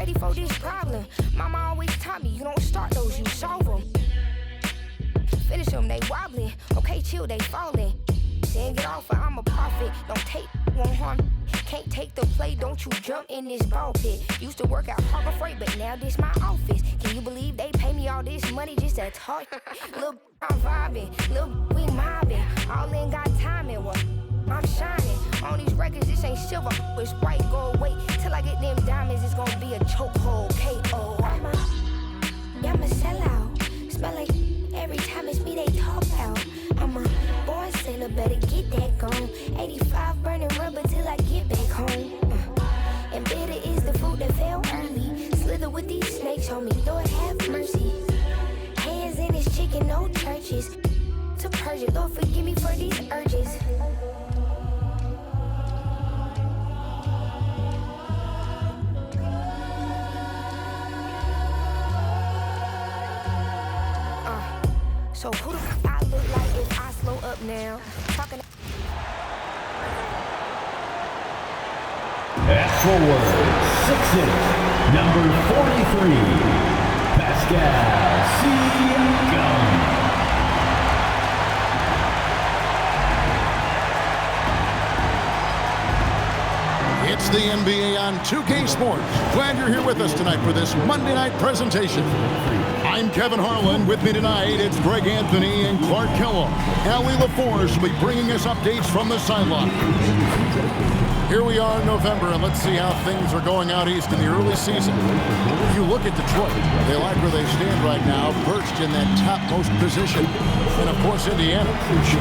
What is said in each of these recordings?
ready for this problem. Mama always taught me, you don't start those, you solve them. Finish them, they wobbling. Okay, chill, they falling. Saying get off, I'm a prophet. Don't take, won't harm. Can't take the play, don't you jump in this ball pit. Used to work out hard afraid, but now this my office. Can you believe they pay me all this money just to talk? Look, I'm vibing, look, we mobbing. All in got timing, what? I'm shining. On these records, this ain't silver, it's white gold. Wait till I get them diamonds, it's gonna be a chokehold. K.O. I'm a sellout. Smell like every time it's me they talk out. I'm a born sinner, better get that gone. 85 burning rubber till I get back home. And bitter is the fruit that fell early. Slither with these snakes on me, Lord have mercy. Hands in this chicken, no churches. To purge it, Lord forgive me for these urges. So who do I look like if I slow up now? Talking. At forward, 6'6", number 43, Pascal Siakam. It's the NBA on 2K Sports. Glad you're here with us tonight for this Monday night presentation. I'm Kevin Harlan. With me tonight, it's Greg Anthony and Clark Kellogg. Allie LaForce will be bringing us updates from the sideline. Here we are in November, and let's see how things are going out east in the early season. If you look at Detroit, they like where they stand right now, perched in that topmost position. And, of course, Indiana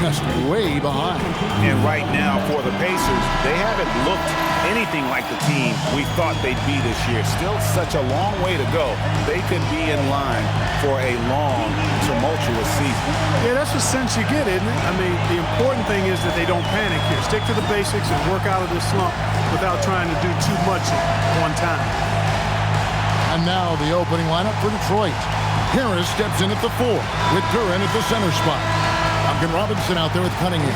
just way behind. And right now, for the Pacers, they haven't looked anything like the team we thought they'd be this year. Still such a long way to go. They could be in line for a long, tumultuous season. Yeah, that's the sense you get, isn't it? I mean, the important thing is that they don't panic here. Stick to the basics and work out of this slump without trying to do too much at one time. And now the opening lineup for Detroit. Harris steps in at the 4, with Duran at the center spot. Duncan Robinson out there with Cunningham.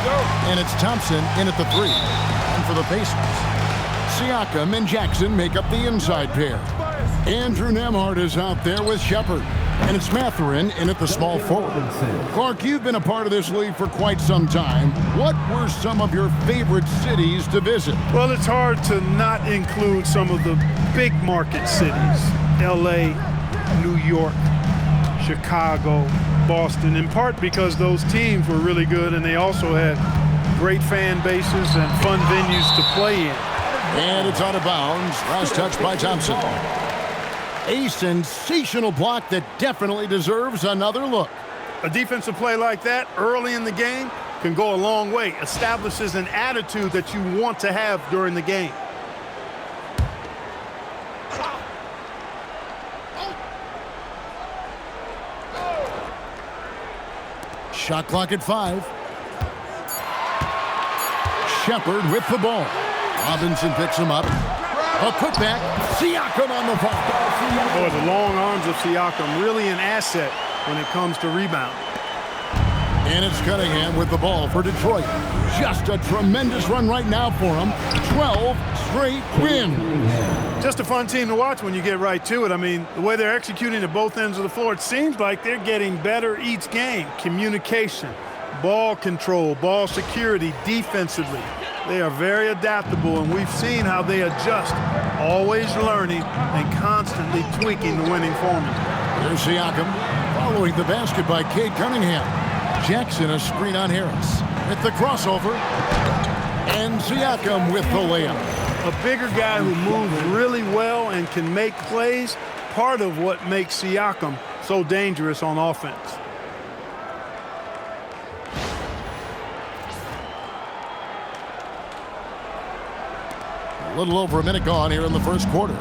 And it's Thompson in at the 3. And for the Pacers, Siakam and Jackson make up the inside pair. Andrew Nembhard is out there with Shepard. And it's Mathurin in at the small forward. Clark, you've been a part of this league for quite some time. What were some of your favorite cities to visit? Well, it's hard to not include some of the big market cities. L.A., New York, Chicago, Boston, in part because those teams were really good and they also had great fan bases and fun venues to play in. And it's out of bounds. Last touch by Thompson. A sensational block that definitely deserves another look. A defensive play like that early in the game can go a long way. Establishes an attitude that you want to have during the game. Shot clock at 5. Shepard with the ball. Robinson picks him up. A putback. Siakam on the foul. Boy, the long arms of Siakam really an asset when it comes to rebound. And it's Cunningham with the ball for Detroit. Just a tremendous run right now for him. 12 straight wins. Just a fun team to watch when you get right to it. I mean, the way they're executing at both ends of the floor, it seems like they're getting better each game. Communication, ball control, ball security, defensively. They are very adaptable, and we've seen how they adjust, always learning and constantly tweaking the winning formula. There's Siakam following the basket by Cade Cunningham. Jackson a screen on Harris. At the crossover. And Siakam with the layup. A bigger guy who moves really well and can make plays, part of what makes Siakam so dangerous on offense. A little over a minute gone here in the first quarter.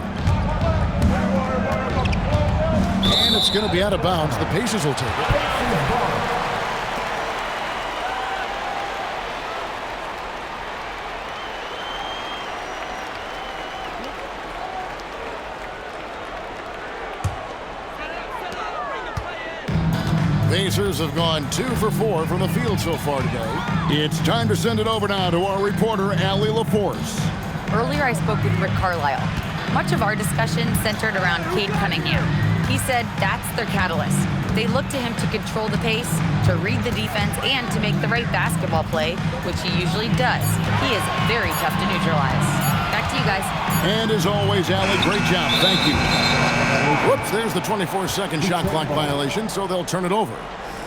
And it's going to be out of bounds. The Pacers will take it. Pacers have gone 2 for 4 from the field so far today. It's time to send it over now to our reporter, Allie LaForce. Earlier, I spoke with Rick Carlisle. Much of our discussion centered around Cade Cunningham. He said that's their catalyst. They look to him to control the pace, to read the defense, and to make the right basketball play, which he usually does. He is very tough to neutralize. Back to you guys. And as always, Allie, great job. Thank you. Whoops, there's the 24-second shot clock violation, so they'll turn it over.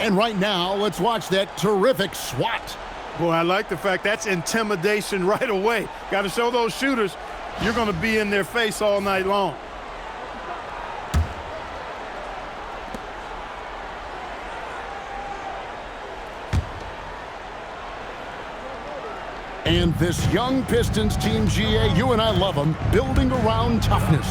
And right now, let's watch that terrific swat. Boy, I like the fact that's intimidation right away. Got to show those shooters you're going to be in their face all night long. And this young Pistons team, GA, you and I love them, building around toughness.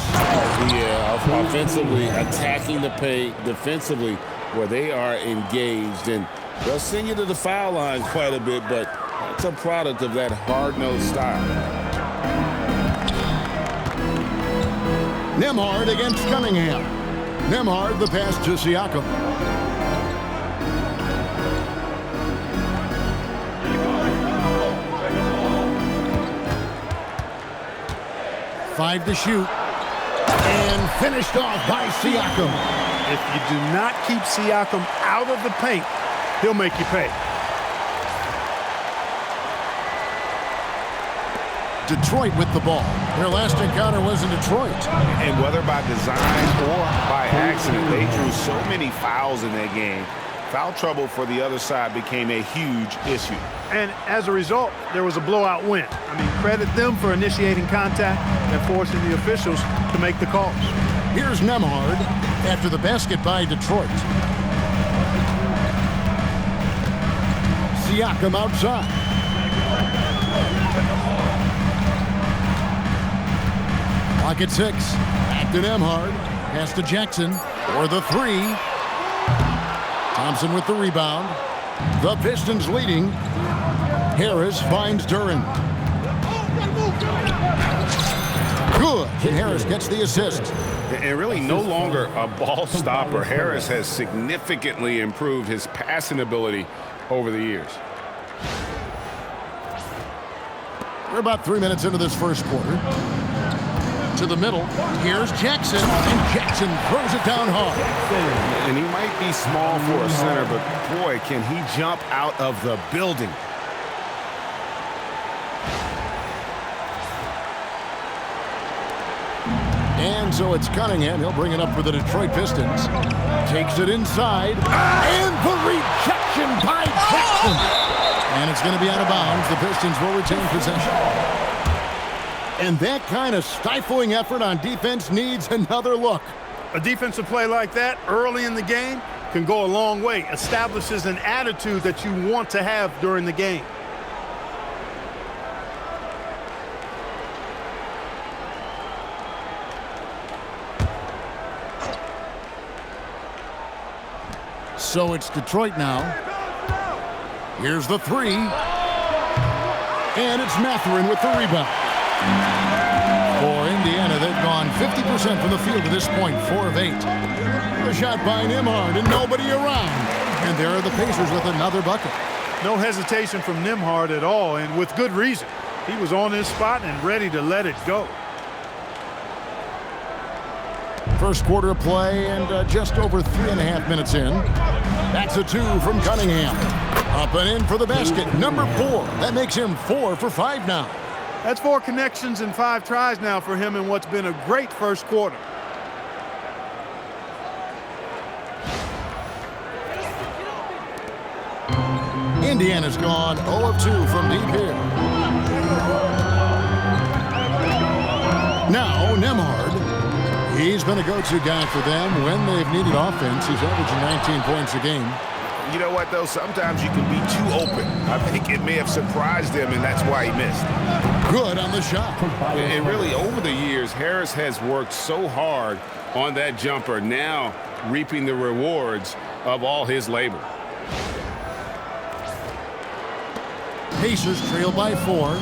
Yeah, offensively, attacking the paint, defensively, where they are engaged. And they'll send you to the foul line quite a bit, but it's a product of that hard-nosed style. Nembhard against Cunningham. Nembhard, the pass to Siakam. Five to shoot. And finished off by Siakam. If you do not keep Siakam out of the paint, he'll make you pay. Detroit with the ball. Their last encounter was in Detroit. And whether by design or by accident, they drew so many fouls in that game. Foul trouble for the other side became a huge issue. And as a result, there was a blowout win. I mean, credit them for initiating contact and forcing the officials to make the calls. Here's Nembhard after the basket by Detroit. Siakam outside. Clock at 6. Back to Nembhard. Pass to Jackson for the three. Thompson with the rebound. The Pistons leading. Harris finds Duren. Good. And Harris gets the assist. And really no longer a ball stopper. Harris has significantly improved his passing ability over the years. We're about 3 minutes into this first quarter. To the middle. Here's Jackson. And Jackson throws it down hard. And he might be small for a center, but boy, can he jump out of the building. And so it's Cunningham. He'll bring it up for the Detroit Pistons. Takes it inside. And the rejection by Jackson. And it's going to be out of bounds. The Pistons will retain possession. And that kind of stifling effort on defense needs another look. A defensive play like that early in the game can go a long way. Establishes an attitude that you want to have during the game. So it's Detroit now. Here's the three. And it's Mathurin with the rebound. For Indiana, they've gone 50% from the field to this point, 4 of 8. The shot by Nembhard and nobody around. And there are the Pacers with another bucket. No hesitation from Nembhard at all, and with good reason. He was on his spot and ready to let it go. First quarter of play and just over 3.5 minutes in. That's a 2 from Cunningham. Up and in for the basket, number 4. That makes him 4 for 5 now. That's 4 connections and 5 tries now for him in what's been a great first quarter. Indiana's gone 0 of 2 from deep here. Now Nembhard. He's been a go-to guy for them when they've needed offense. He's averaging 19 points a game. You know what, though? Sometimes you can be too open. I think it may have surprised him, and that's why he missed. Good on the shot. And really, over the years, Harris has worked so hard on that jumper, now reaping the rewards of all his labor. Pacers trail by 4.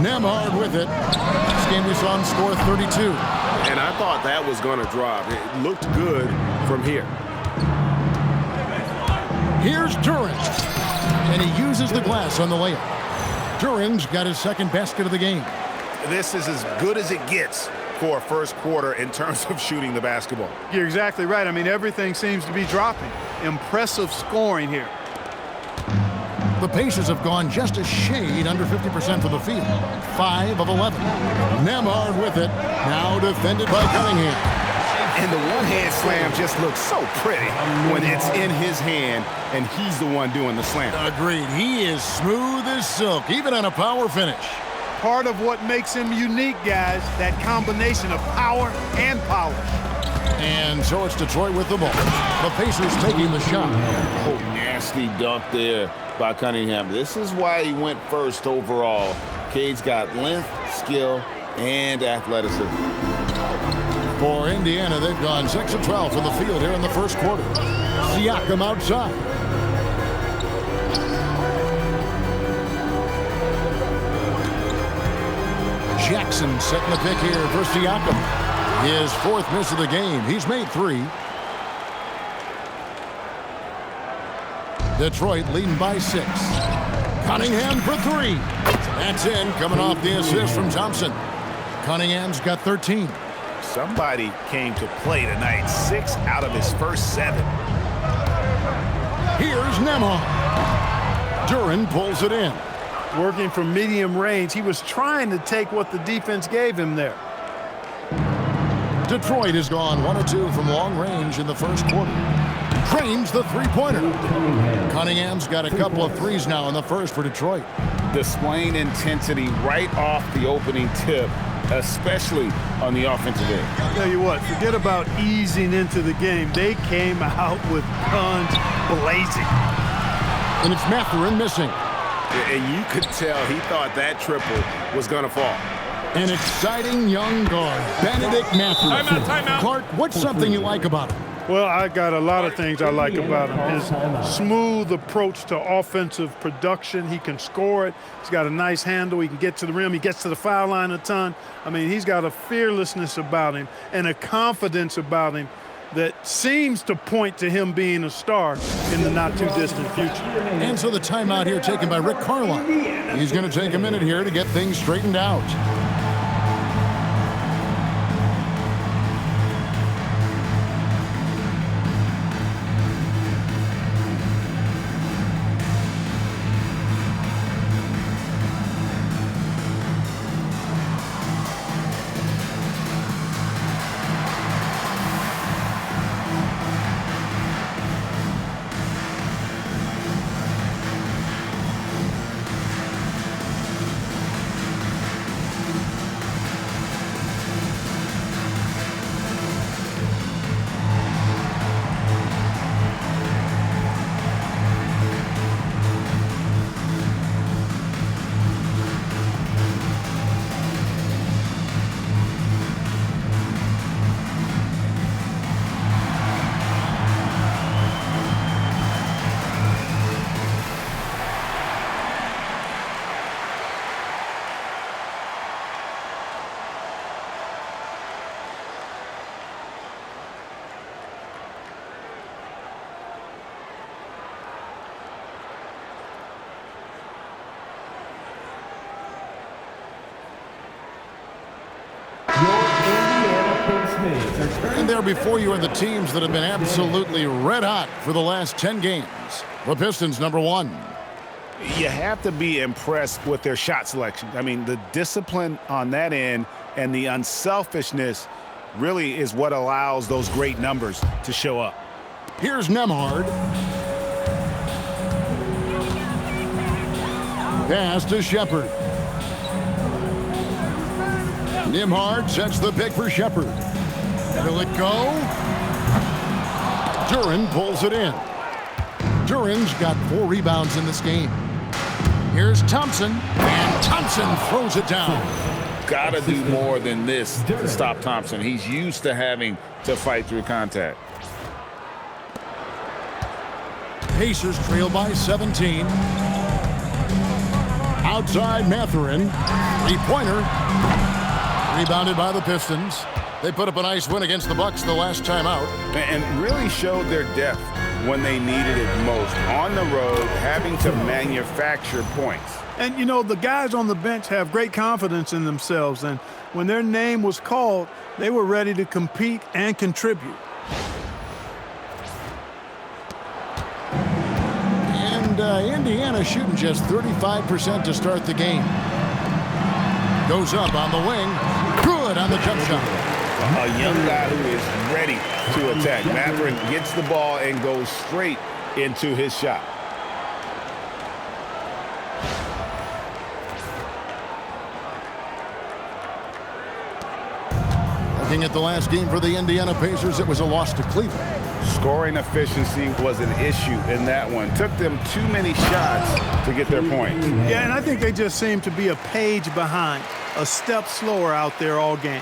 Nembhard with it. This game we saw him score 32. And I thought that was going to drop. It looked good from here. Here's Duren. And he uses the glass on the layup. Duran's got his second basket of the game. This is as good as it gets for a first quarter in terms of shooting the basketball. You're exactly right. I mean, everything seems to be dropping. Impressive scoring here. The Pacers have gone just a shade under 50% from the field. 5 of 11. Nembhard with it. Now defended by Cunningham. And the one-hand slam just looks so pretty when it's in his hand and he's the one doing the slam. Agreed. He is smooth as silk, even on a power finish. Part of what makes him unique, guys, that combination of power and polish. And so it's Detroit with the ball. The Pacers taking the shot. Oh, nasty dunk there by Cunningham. This is why he went first overall. Cade's got length, skill, and athleticism. For Indiana, they've gone 6 of 12 from the field here in the first quarter. Siakam outside. Jackson setting the pick here for Siakam. His 4th miss of the game. He's made 3. Detroit leading by 6. Cunningham for 3. That's in, coming off the assist from Thompson. Cunningham's got 13. Somebody came to play tonight. 6 out of his first 7. Here's Nembhard. Duran pulls it in. Working from medium range, he was trying to take what the defense gave him there. Detroit has gone 1 of 2 from long range in the first quarter. Trains the three-pointer. Cunningham's got a couple of threes now in the first for Detroit. Displaying intensity right off the opening tip, especially on the offensive end. I'll tell you what, forget about easing into the game. They came out with guns blazing. And it's Mathurin missing. And you could tell he thought that triple was going to fall. An exciting young guard, Benedict Mathurin. Timeout. Clark, what's something you like about him? Well, I got a lot of things I like about him. His smooth approach to offensive production. He can score it. He's got a nice handle. He can get to the rim. He gets to the foul line a ton. I mean, he's got a fearlessness about him and a confidence about him that seems to point to him being a star in the not-too-distant future. And so the timeout here taken by Rick Carlisle. He's going to take a minute here to get things straightened out. And there before you are the teams that have been absolutely red hot for the last 10 games. The Pistons, number 1. You have to be impressed with their shot selection. I mean, the discipline on that end and the unselfishness really is what allows those great numbers to show up. Here's Nembhard. Pass to Shepard. Nembhard sets the pick for Shepard. Will it go? Duran pulls it in. Duran's got 4 rebounds in this game. Here's Thompson, and Thompson throws it down. Got to do more than this to stop Thompson. He's used to having to fight through contact. Pacers trail by 17. Outside Mathurin. 3-pointer. Rebounded by the Pistons. They put up a nice win against the Bucks the last time out. And really showed their depth when they needed it most. On the road, having to manufacture points. And, you know, the guys on the bench have great confidence in themselves, and when their name was called, they were ready to compete and contribute. And Indiana shooting just 35% to start the game. Goes up on the wing. Good on the jump shot. A young guy who is ready to attack. Mathurin gets the ball and goes straight into his shot. Looking at the last game for the Indiana Pacers, it was a loss to Cleveland. Scoring efficiency was an issue in that one. Took them too many shots to get their points. Yeah, and I think they just seem to be a page behind, a step slower out there all game.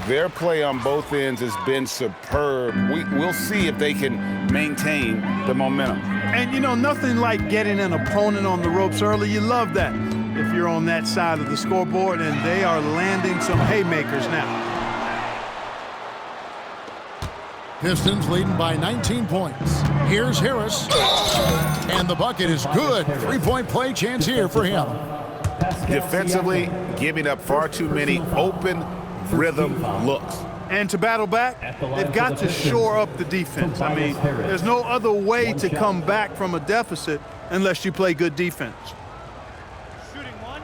Their play on both ends has been superb. We'll see if they can maintain the momentum. And, you know, nothing like getting an opponent on the ropes early. You love that if you're on that side of the scoreboard, and they are landing some haymakers now. Pistons leading by 19 points. Here's Harris. And the bucket is good. Three-point play chance here for him. Defensively, giving up far too many open rhythm looks. And to battle back, they've got to shore up the defense. I mean, there's no other way to come back from a deficit unless you play good defense. Shooting one.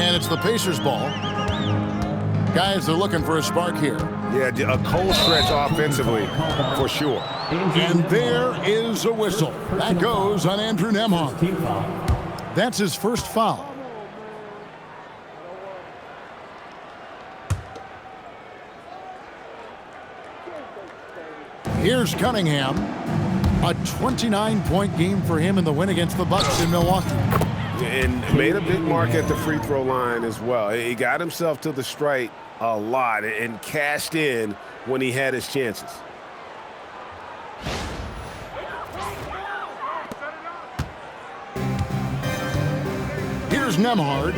And it's the Pacers' ball. Guys, they're looking for a spark here. Yeah, a cold stretch offensively, for sure. And there is a whistle. That goes on Andrew Nembhard. That's his first foul. Here's Cunningham. A 29-point game for him in the win against the Bucks in Milwaukee. And made a big mark at the free throw line as well. He got himself to the strike a lot and cashed in when he had his chances. Here's Nembhard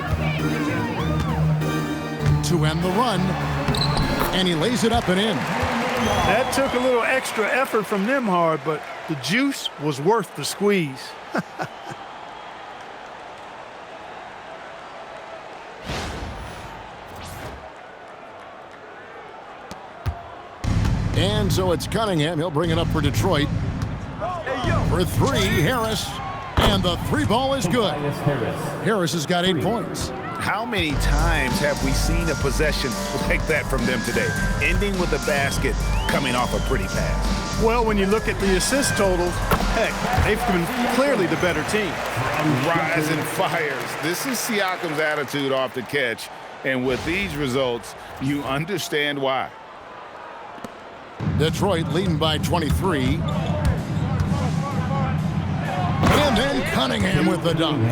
to end the run, and he lays it up and in. That took a little extra effort from Nembhard, but the juice was worth the squeeze. And so it's Cunningham. He'll bring it up for Detroit. For three, Harris. And the three ball is good. Harris has got 8 points. How many times have we seen a possession like that from them today? Ending with a basket, coming off a pretty pass. Well, when you look at the assist totals, heck, they've been clearly the better team. Rising fires. This is Siakam's attitude off the catch. And with these results, you understand why. Detroit leading by 23. And then Cunningham with the dunk.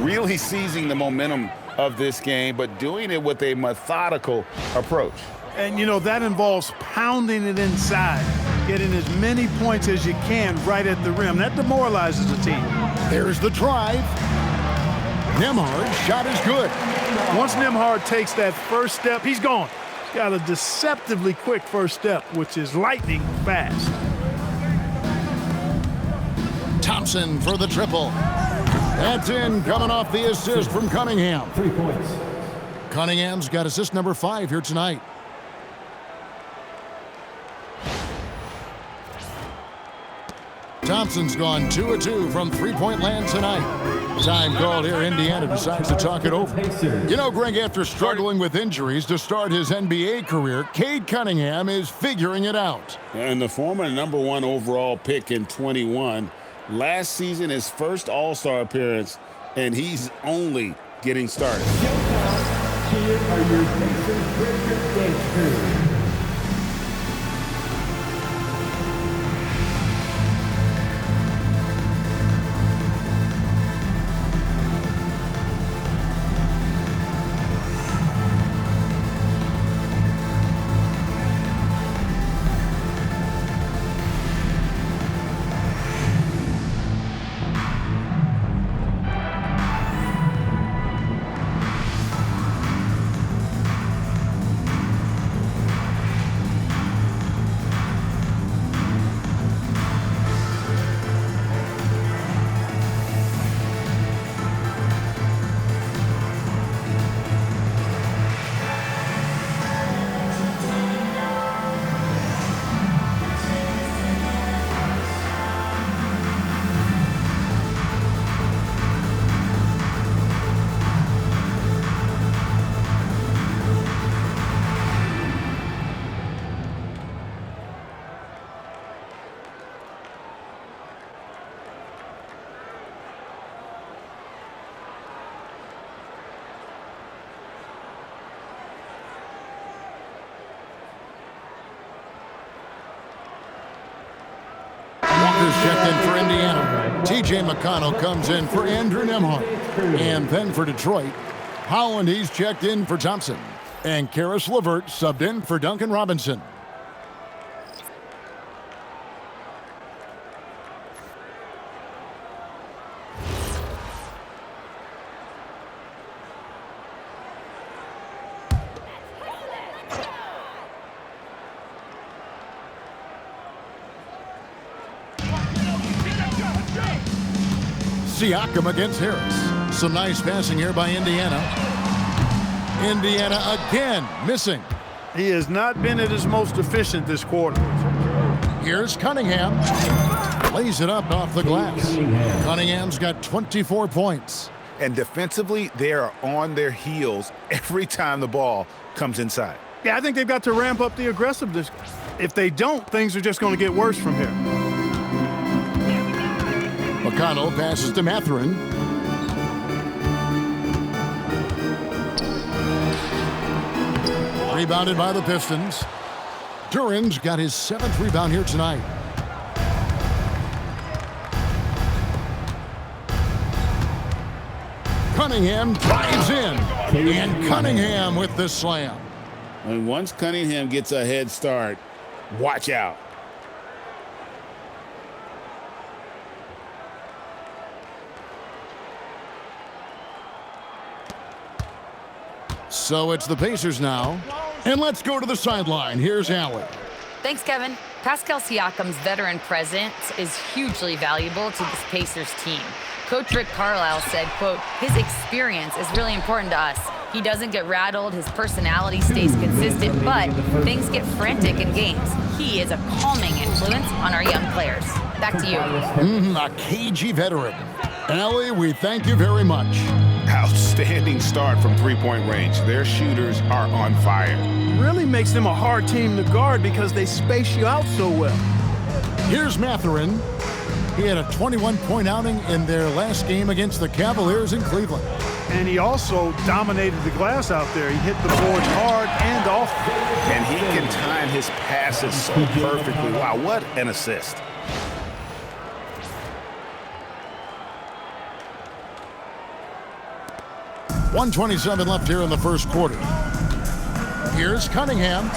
Really seizing the momentum of this game, but doing it with a methodical approach. And, you know, that involves pounding it inside, getting as many points as you can right at the rim. That demoralizes the team. There's the drive. Nembhard's shot is good. Once Nembhard takes that first step, he's gone. He's got a deceptively quick first step, which is lightning fast. Thompson for the triple. That's in, coming off the assist from Cunningham. 3 points. Cunningham's got assist number 5 here tonight. Thompson's gone 2 of 2 from three-point land tonight. Time called here. Indiana decides to talk it over. You know, Greg, after struggling with injuries to start his NBA career, Cade Cunningham is figuring it out. And the former #1 overall pick in 21, last season his first All-Star appearance, and he's only getting started. Here are your Pacers Richard Gangster. Checked in for Indiana, T.J. McConnell comes in for Andrew Nembhard. And then for Detroit, Holland, he's checked in for Thompson. And Karis LeVert subbed in for Duncan Robinson. Siakam against Harris. Some nice passing here by Indiana. Indiana again missing. He has not been at his most efficient this quarter. Here's Cunningham. Lays it up off the glass. Cunningham's got 24 points. And defensively, they are on their heels every time the ball comes inside. Yeah, I think they've got to ramp up the aggressiveness. If they don't, things are just going to get worse from here. McConnell passes to Mathurin. Rebounded by the Pistons. Duran's got his 7th rebound here tonight. Cunningham drives in. And Cunningham with the slam. And once Cunningham gets a head start, watch out. So it's the Pacers now. And let's go to the sideline. Here's Allie. Thanks, Kevin. Pascal Siakam's veteran presence is hugely valuable to this Pacers team. Coach Rick Carlisle said, quote, his experience is really important to us. He doesn't get rattled, his personality stays consistent, but things get frantic in games. He is a calming influence on our young players. Back to you. A cagey veteran. Allie, we thank you very much. Outstanding start from three-point range. Their shooters are on fire. Really makes them a hard team to guard because they space you out so well. Here's Mathurin. He had a 21-point outing in their last game against the Cavaliers in Cleveland. And he also dominated the glass out there. He hit the board hard and often. And he can time his passes so perfectly. Wow, what an assist. .127 left here in the first quarter. Here's Cunningham.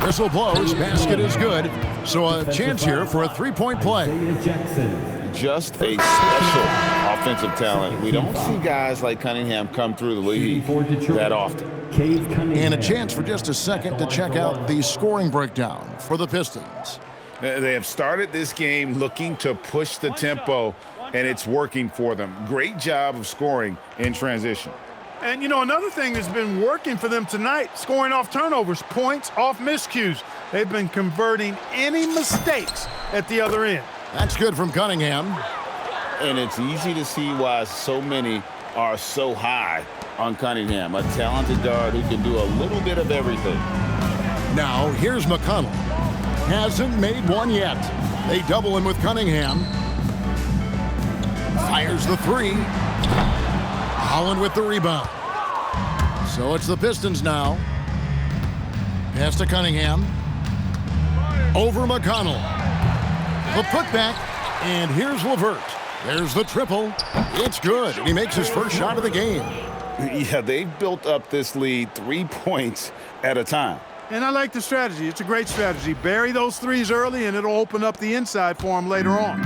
Whistle blows, basket is good. So a chance here for a three-point play. Just a special offensive talent. We don't see guys like Cunningham come through the league that often. And a chance for just a second to check out the scoring breakdown for the Pistons. They have started this game looking to push the tempo, and it's working for them. Great job of scoring in transition. And, you know, another thing that's been working for them tonight, scoring off turnovers, points off miscues. They've been converting any mistakes at the other end. That's good from Cunningham. And it's easy to see why so many are so high on Cunningham, a talented guard who can do a little bit of everything. Now, here's McConnell. Hasn't made one yet. They double him with Cunningham. Fires the three. Holland with the rebound. So it's the Pistons now. Pass to Cunningham. Over McConnell. The putback. And here's LeVert. There's the triple. It's good. He makes his first shot of the game. Yeah, they've built up this lead 3 points at a time. And I like the strategy. It's a great strategy. Bury those threes early, and it'll open up the inside for them later on.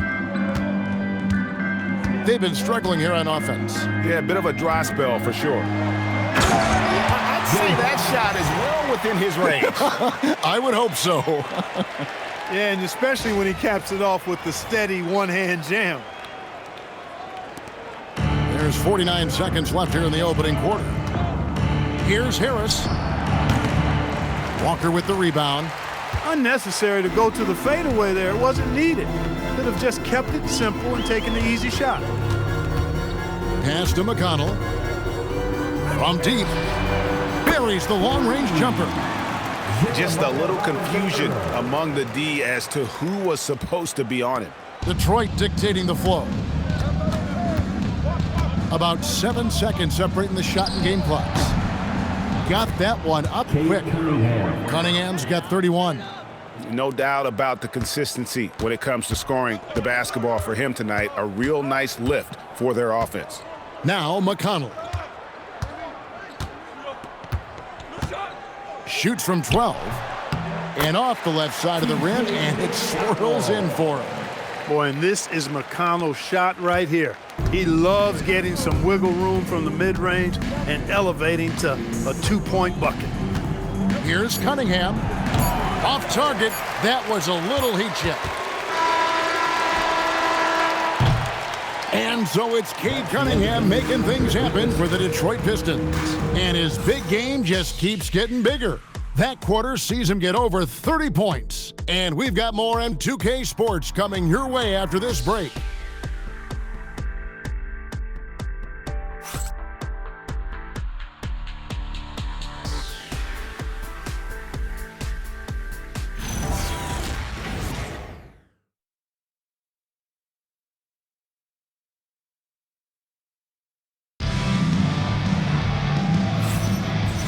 They've been struggling here on offense. Yeah, a bit of a dry spell for sure. I'd say that shot is well within his range. I would hope so. Yeah, and especially when he caps it off with the steady one-hand jam. There's 49 seconds left here in the opening quarter. Here's Harris. Walker with the rebound. Unnecessary to go to the fadeaway there. It wasn't needed. Could have just kept it simple and taken the easy shot. Pass to McConnell. From deep. Buries the long-range jumper. Just a little confusion among the D as to who was supposed to be on it. Detroit dictating the flow. About 7 seconds separating the shot and game clocks. Got that one up quick. Cunningham's got 31. No doubt about the consistency when it comes to scoring the basketball for him tonight. A real nice lift for their offense. Now McConnell. Shoots from 12. And off the left side of the rim, and it swirls in for him. Boy, and this is McConnell's shot right here. He loves getting some wiggle room from the mid-range and elevating to a two-point bucket. Here's Cunningham. Off target. That was a little heat check. And so it's Cade Cunningham making things happen for the Detroit Pistons. And his big game just keeps getting bigger. That quarter sees him get over 30 points. And we've got more M2K Sports coming your way after this break.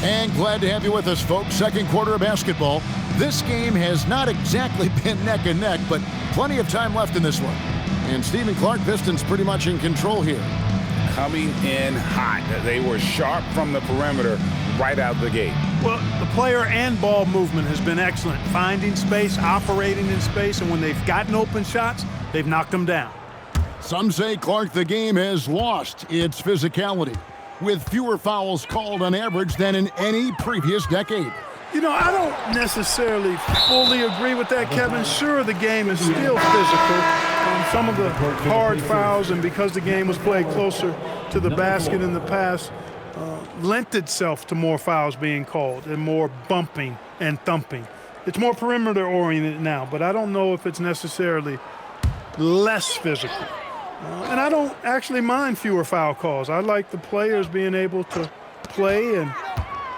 And glad to have you with us, folks. Second quarter of basketball. This game has not exactly been neck and neck, but plenty of time left in this one. And Stephen Clark, Pistons pretty much in control here. Coming in hot. They were sharp from the perimeter right out the gate. Well, the player and ball movement has been excellent. Finding space, operating in space, and when they've gotten open shots, they've knocked them down. Some say, Clark, the game has lost its physicality, with fewer fouls called on average than in any previous decade. You know, I don't necessarily fully agree with that, Kevin. Sure, the game is still physical. Some of the hard fouls, and because the game was played closer to the basket in the past, lent itself to more fouls being called and more bumping and thumping. It's more perimeter-oriented now, but I don't know if it's necessarily less physical. And I don't actually mind fewer foul calls. I like the players being able to play and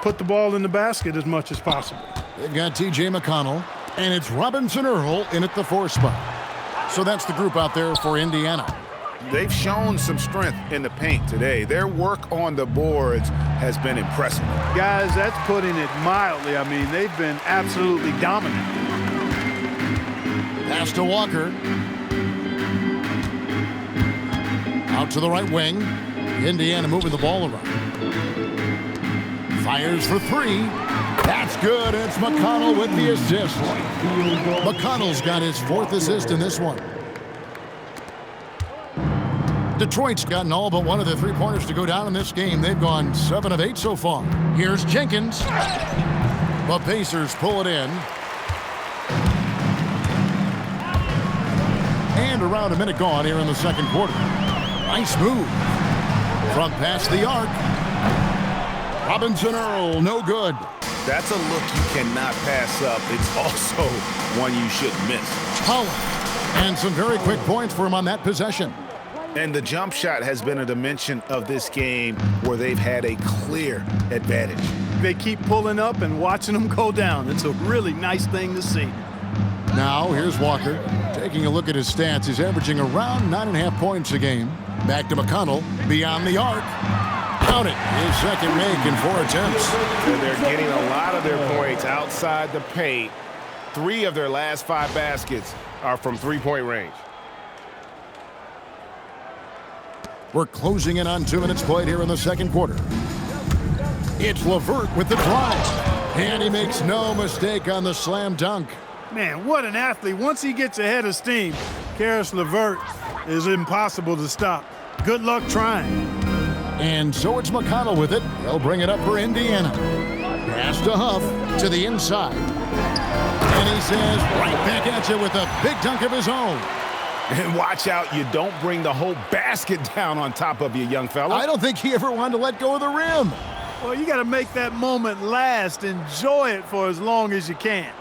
put the ball in the basket as much as possible. They've got T.J. McConnell, and it's Robinson Earl in at the 4 spot. So that's the group out there for Indiana. They've shown some strength in the paint today. Their work on the boards has been impressive. Guys, that's putting it mildly. I mean, they've been absolutely dominant. Pass to Walker. Out to the right wing. Indiana moving the ball around. Fires for 3. That's good. It's McConnell with the assist. McConnell's got his 4th assist in this one. Detroit's gotten all but one of the 3-pointers to go down in this game. They've gone 7 of 8 so far. Here's Jenkins. The Pacers pull it in. And around a minute gone here in the second quarter. Nice move. From past the arc. Robinson Earl, no good. That's a look you cannot pass up. It's also one you shouldn't miss. Holland. And some very quick points for him on that possession. And the jump shot has been a dimension of this game where they've had a clear advantage. They keep pulling up and watching them go down. It's a really nice thing to see. Now, here's Walker. Taking a look at his stats, he's averaging around 9.5 points a game. Back to McConnell, beyond the arc. Count it, his second make in 4 attempts. And they're getting a lot of their points outside the paint. 3 of their last 5 baskets are from 3-point range. We're closing in on 2 minutes played here in the second quarter. It's LeVert with the drive. And he makes no mistake on the slam dunk. Man, what an athlete. Once he gets ahead of steam, Karis LeVert is impossible to stop. Good luck trying. And so it's McConnell with it. They'll bring it up for Indiana. Pass to Huff to the inside. And he says right back at you with a big dunk of his own. And watch out, you don't bring the whole basket down on top of you, young fella. I don't think he ever wanted to let go of the rim. Well, you got to make that moment last. Enjoy it for as long as you can.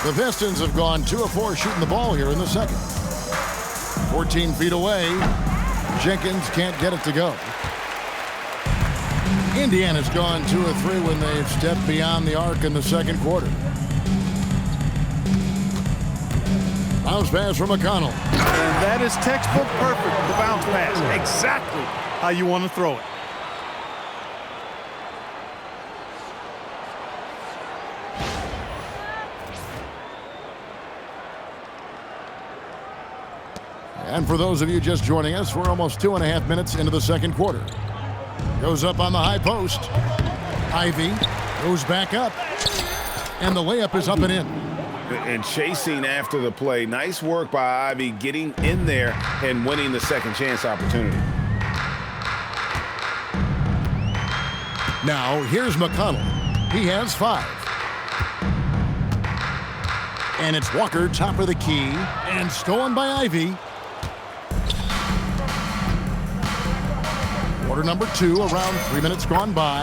The Pistons have gone 2 of 4 shooting the ball here in the second. 14 feet away. Jenkins can't get it to go. Indiana's gone 2 of 3 when they've stepped beyond the arc in the second quarter. Bounce pass from McConnell. And that is textbook perfect, the bounce pass. Exactly how you want to throw it. And for those of you just joining us, we're almost 2.5 minutes into the second quarter. Goes up on the high post. Ivy goes back up. And the layup is up and in. And chasing after the play. Nice work by Ivy getting in there and winning the second chance opportunity. Now, here's McConnell. He has 5. And it's Walker, top of the key, and stolen by Ivy. Quarter number 2, around 3 minutes gone by,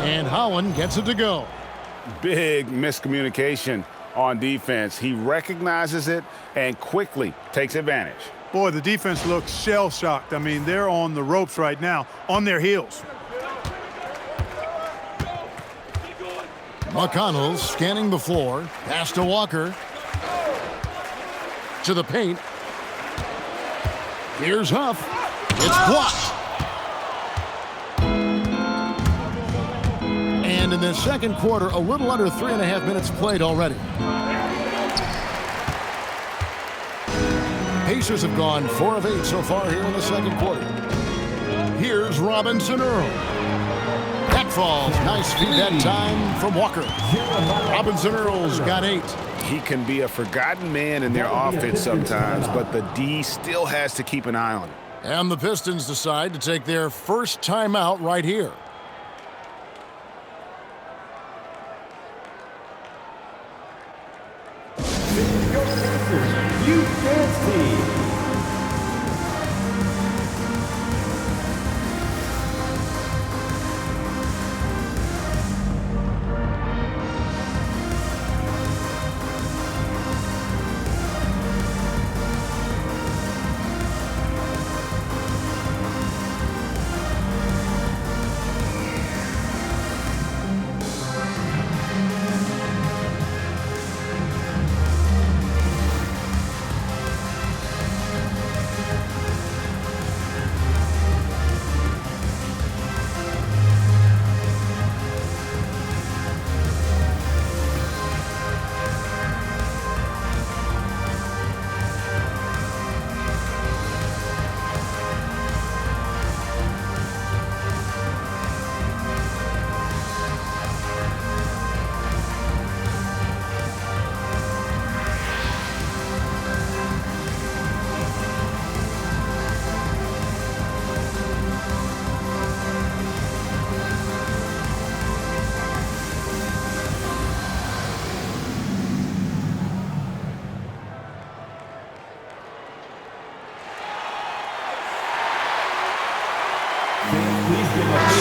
and Holland gets it to go. Big miscommunication on defense. He recognizes it and quickly takes advantage. Boy, the defense looks shell-shocked. I mean, they're on the ropes right now, on their heels. McConnell scanning the floor. Pass to Walker. To the paint. Here's Huff. It's blocked. And in the second quarter, a little under 3.5 minutes played already. Pacers have gone 4 of 8 so far here in the second quarter. Here's Robinson Earl. That falls. Nice feed that time from Walker. Robinson Earl's got 8. He can be a forgotten man in their offense sometimes, but the D still has to keep an eye on him. And the Pistons decide to take their first timeout right here. You dance team.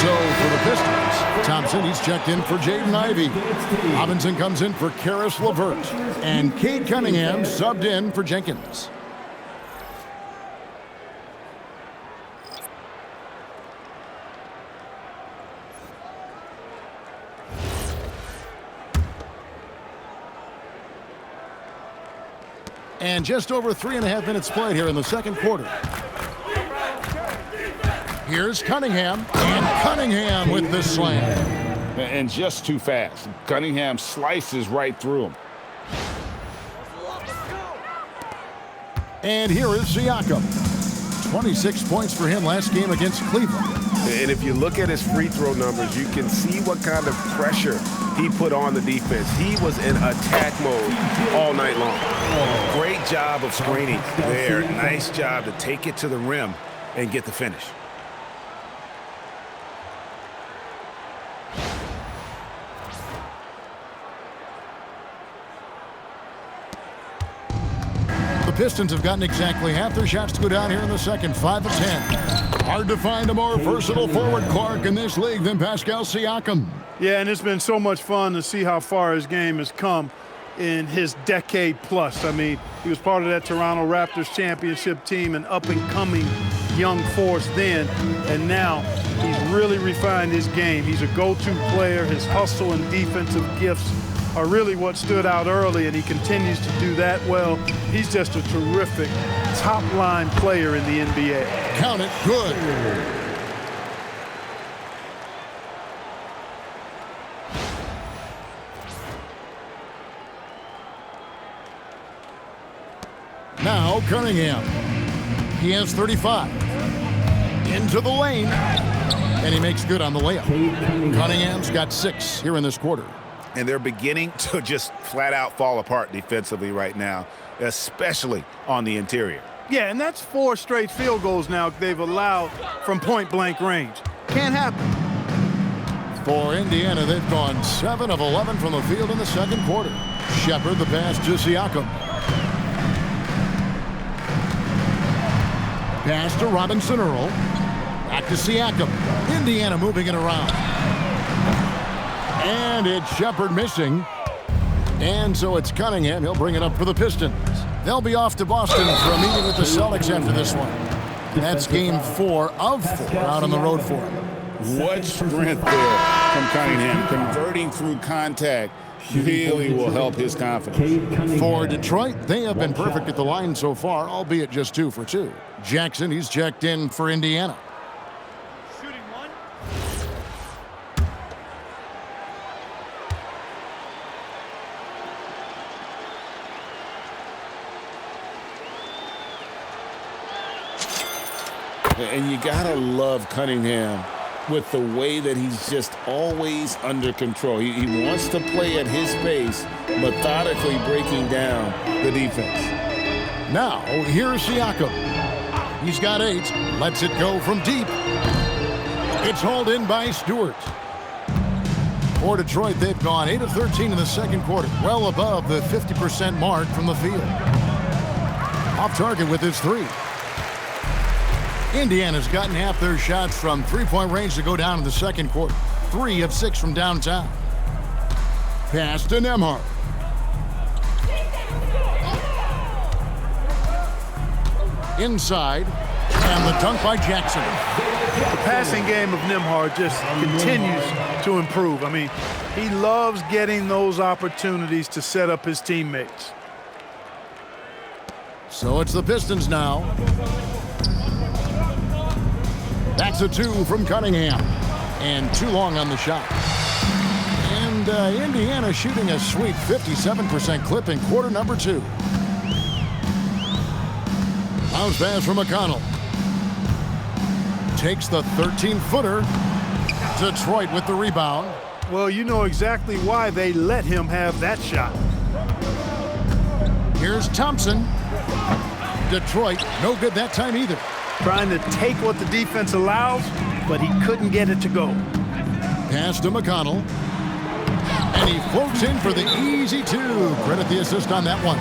So for the Pistons, Thompson, he's checked in for Jaden Ivey. Robinson comes in for Karis LeVert. And Cade Cunningham subbed in for Jenkins. And just over 3.5 minutes played here in the second quarter. Here's Cunningham, and Cunningham with the slam. And just too fast. Cunningham slices right through him. And here is Siakam. 26 points for him last game against Cleveland. And if you look at his free throw numbers, you can see what kind of pressure he put on the defense. He was in attack mode all night long. Great job of screening there. Nice job to take it to the rim and get the finish. The Pistons have gotten exactly half their shots to go down here in the second, 5 of 10. Hard to find a more versatile forward, Clark, in this league than Pascal Siakam. Yeah, and it's been so much fun to see how far his game has come in his decade plus. I mean, he was part of that Toronto Raptors championship team, an up-and-coming young force then, and now he's really refined his game. He's a go-to player. His hustle and defensive gifts are really what stood out early, and he continues to do that well. He's just a terrific top-line player in the NBA. Count it, good. Now Cunningham. He has 35. Into the lane. And he makes good on the layup. Cunningham's got 6 here in this quarter. And they're beginning to just flat out fall apart defensively right now, especially on the interior. Yeah, and that's 4 straight field goals now they've allowed from point-blank range. Can't happen. For Indiana, they've gone 7 of 11 from the field in the second quarter. Shepard the pass to Siakam. Pass to Robinson Earl. Back to Siakam. Indiana moving it around. And it's Shepard missing. And so it's Cunningham. He'll bring it up for the Pistons. They'll be off to Boston for a meeting with the Celtics after this one. That's game 4 of 4 out on the road for him. What strength there from Cunningham. Converting through contact really will help his confidence. For Detroit, they have been perfect at the line so far, albeit just 2 for 2. Jackson, he's checked in for Indiana. Shooting 1. And you gotta love Cunningham with the way that he's just always under control. He wants to play at his pace, methodically breaking down the defense. Now, here's Siakam. He's got 8. Lets it go from deep. It's hauled in by Stewart. For Detroit, they've gone 8 of 13 in the second quarter, well above the 50% mark from the field. Off target with his 3. Indiana's gotten half their shots from three-point range to go down in the second quarter. 3 of 6 from downtown. Pass to Nembhard. Inside, and the dunk by Jackson. The passing game of Nembhard just continues to improve. I mean, he loves getting those opportunities to set up his teammates. So it's the Pistons now. That's a 2 from Cunningham. And too long on the shot. And Indiana shooting a sweet 57% clip in quarter number 2. Bounce pass from McConnell. Takes the 13-footer. Detroit with the rebound. Well, you know exactly why they let him have that shot. Here's Thompson. Detroit, no good that time either. Trying to take what the defense allows, but he couldn't get it to go. Pass to McConnell. And he floats in for the easy 2. Credit the assist on that one.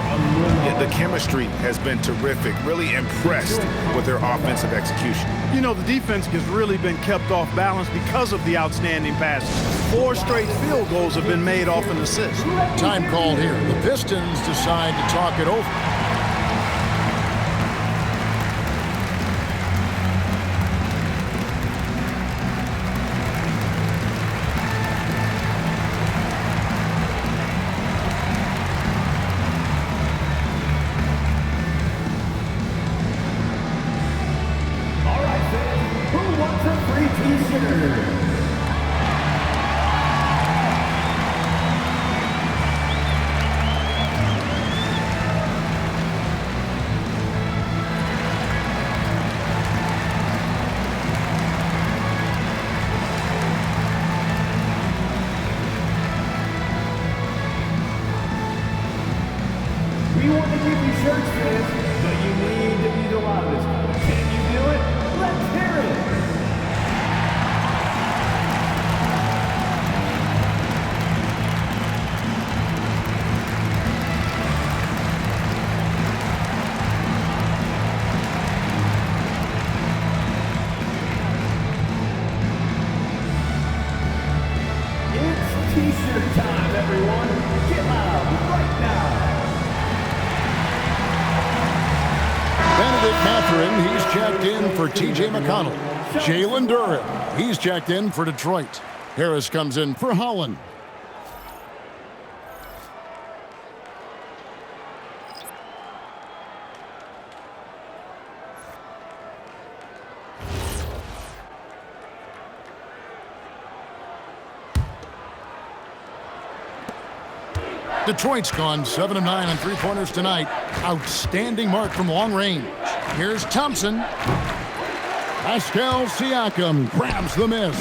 Yeah, the chemistry has been terrific. Really impressed with their offensive execution. You know, the defense has really been kept off balance because of the outstanding passes. 4 straight field goals have been made off an assist. Time called here. The Pistons decide to talk it over. We want to give you shirts, fans, but you need to be the loudest. Can you do it? Let's hear it! It's t-shirt time, everyone. Get loud right now. Benedict Mathurin, he's checked in for T.J. McConnell. Jalen Duren, he's checked in for Detroit. Harris comes in for Holland. Detroit's gone 7 of 9 on three-pointers tonight. Outstanding mark from long range. Here's Thompson. Pascal Siakam grabs the miss.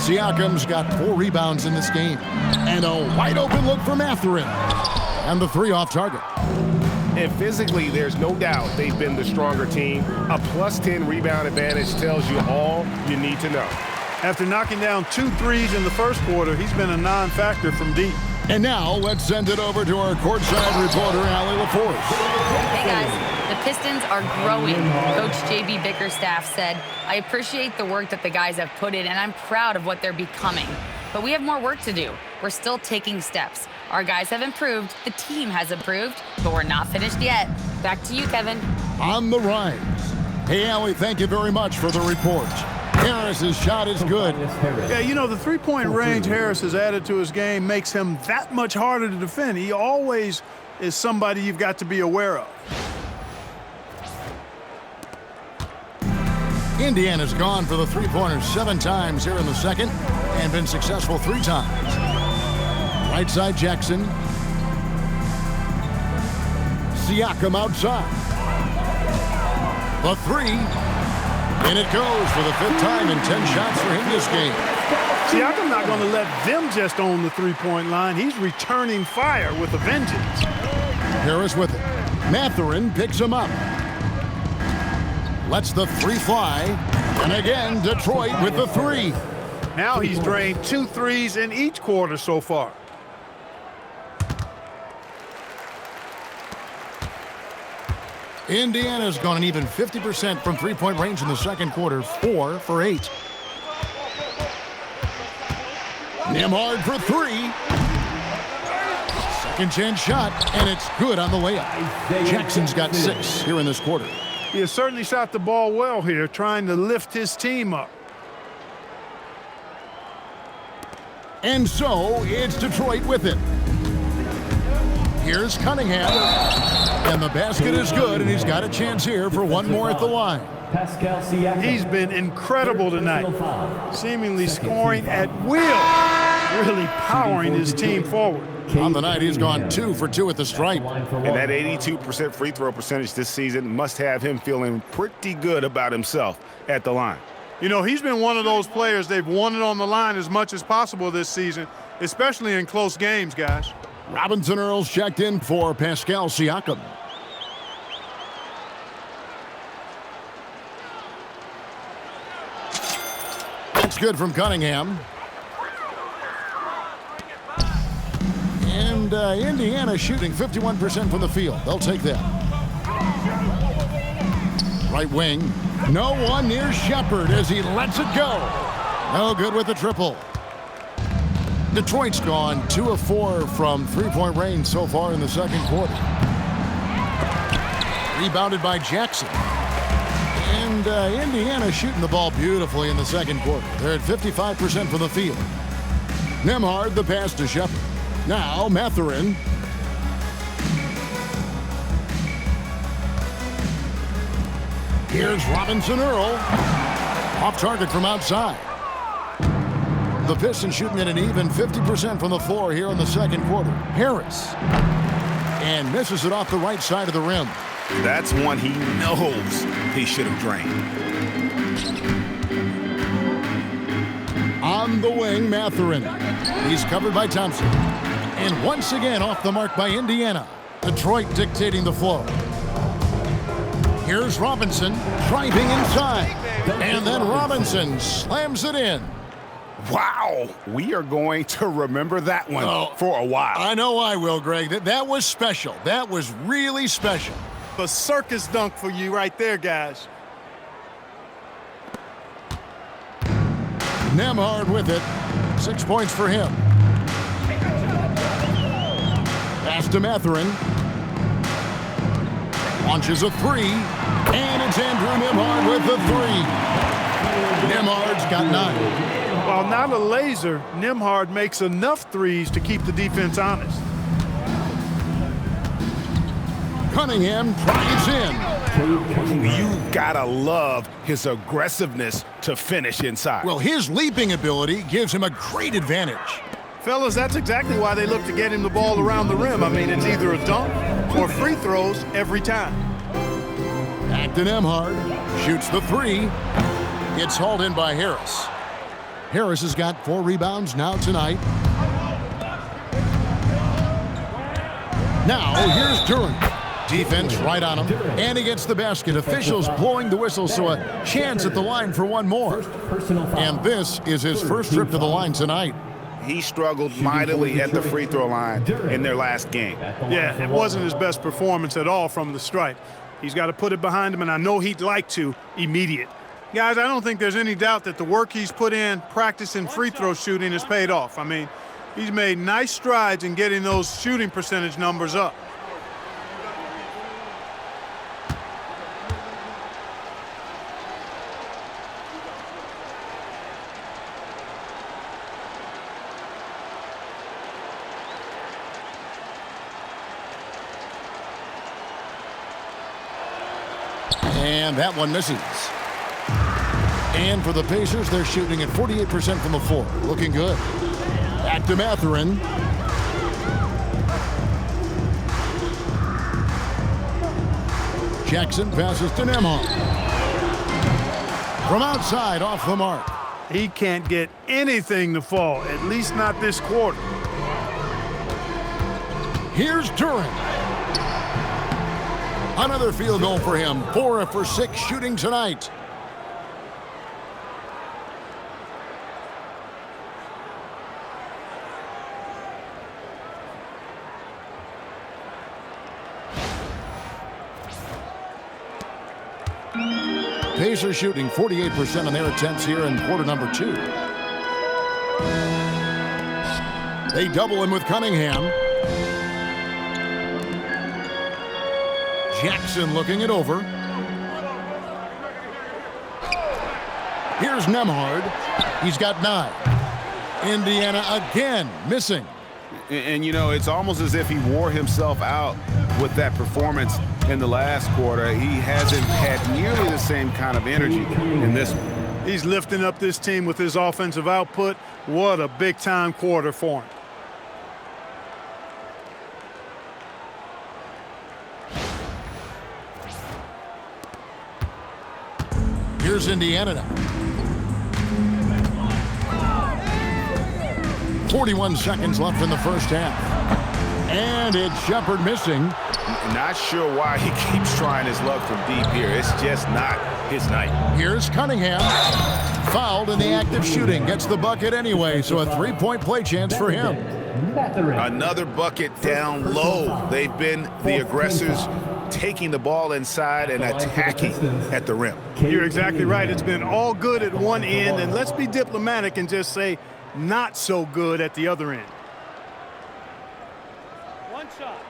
Siakam's got 4 rebounds in this game. And a wide open look for Mathurin. And the 3 off target. And physically, there's no doubt they've been the stronger team. A +10 rebound advantage tells you all you need to know. After knocking down 2 threes in the first quarter, he's been a non-factor from deep. And now let's send it over to our courtside reporter, Allie LaForce. Hey guys, the Pistons are growing. Coach J.B. Bickerstaff said, I appreciate the work that the guys have put in, and I'm proud of what they're becoming. But we have more work to do. We're still taking steps. Our guys have improved, the team has improved, but we're not finished yet. Back to you, Kevin. On the rise. Hey, Allie, thank you very much for the report. Harris's shot is good. Yeah, you know, the three-point range Harris has added to his game makes him that much harder to defend. He always is somebody you've got to be aware of. Indiana's gone for the three-pointers 7 times here in the second and been successful 3 times. Right side Jackson. Siakam outside. The 3. And it goes for the 5th time in 10 shots for him this game. Siakam's not going to let them just own the three-point line. He's returning fire with a vengeance. Harris with it. Mathurin picks him up. Lets the 3 fly. And again, Detroit with the 3. Now he's drained 2 threes in each quarter so far. Indiana's gone an even 50% from three-point range in the second quarter, 4 for 8. Nembhard for 3. Second chance shot, and it's good on the layup. Jackson's got 6 here in this quarter. He has certainly shot the ball well here, trying to lift his team up. And so it's Detroit with it. Here's Cunningham. And the basket is good, and he's got a chance here for 1 more at the line. He's been incredible tonight, seemingly scoring at will, really powering his team forward. On the night, he's gone 2 for 2 at the stripe. And that 82% free throw percentage this season must have him feeling pretty good about himself at the line. You know, he's been one of those players they've wanted on the line as much as possible this season, especially in close games, guys. Robinson Earls checked in for Pascal Siakam. That's good from Cunningham. And Indiana shooting 51% from the field. They'll take that. Right wing. No one near Shepard as he lets it go. No good with the triple. Detroit's gone 2 of 4 from three-point range so far in the second quarter. Rebounded by Jackson. And Indiana shooting the ball beautifully in the second quarter. They're at 55% from the field. Nembhard the pass to Shepard. Now Mathurin. Here's Robinson Earl. Off target from outside. The Pistons shooting at an even 50% from the floor here in the second quarter. Harris. And misses it off the right side of the rim. That's one he knows he should have drained. On the wing, Mathurin. He's covered by Thompson. And once again off the mark by Indiana. Detroit dictating the flow. Here's Robinson driving inside. And then Robinson slams it in. Wow, we are going to remember that one for a while. I know I will, Greg. That was special. That was really special. A circus dunk for you right there, guys. Nembhard with it. 6 points for him. Pass to Mathurin. Launches a 3. And it's Andrew Nembhard with the 3. Nembhard's got 9. While not a laser, Nembhard makes enough threes to keep the defense honest. Cunningham drives in. You gotta love his aggressiveness to finish inside. Well, his leaping ability gives him a great advantage. Fellas, that's exactly why they look to get him the ball around the rim. I mean, it's either a dunk or free throws every time. Back to Nembhard. Shoots the three. It's hauled in by Harris. Harris has got 4 rebounds now tonight. Now, here's Duran. Defense right on him. And he gets the basket. Officials blowing the whistle, so a chance at the line for one more. And this is his first trip to the line tonight. He struggled mightily at the free throw line in their last game. Yeah, it wasn't his best performance at all from the stripe. He's got to put it behind him, and I know he'd like to immediate. Guys, I don't think there's any doubt that the work he's put in practicing free throw shooting has paid off. I mean, he's made nice strides in getting those shooting percentage numbers up. And that one misses. And for the Pacers, they're shooting at 48% from the floor. Looking good. Back to Mathurin. Jackson passes to Nembhard. From outside, off the mark. He can't get anything to fall, at least not this quarter. Here's Duran. Another field goal for him. 4 for 6 shooting tonight. Pacers shooting 48% on their attempts here in quarter number 2. They double him with Cunningham. Jackson looking it over. Here's Nembhard. He's got 9. Indiana again missing. And, you know, it's almost as if he wore himself out with that performance in the last quarter. He hasn't had nearly the same kind of energy in this one. He's lifting up this team with his offensive output. What a big-time quarter for him. Here's Indiana now. 41 seconds left in the first half. And it's Shepard missing. Not sure why he keeps trying his luck from deep here. It's just not his night. Here's Cunningham. Fouled in the act of shooting. Gets the bucket anyway, so a 3-point play chance for him. Another bucket down low. They've been the aggressors, taking the ball inside and attacking at the rim. You're exactly right. It's been all good at one end, and let's be diplomatic and just say not so good at the other end. One shot.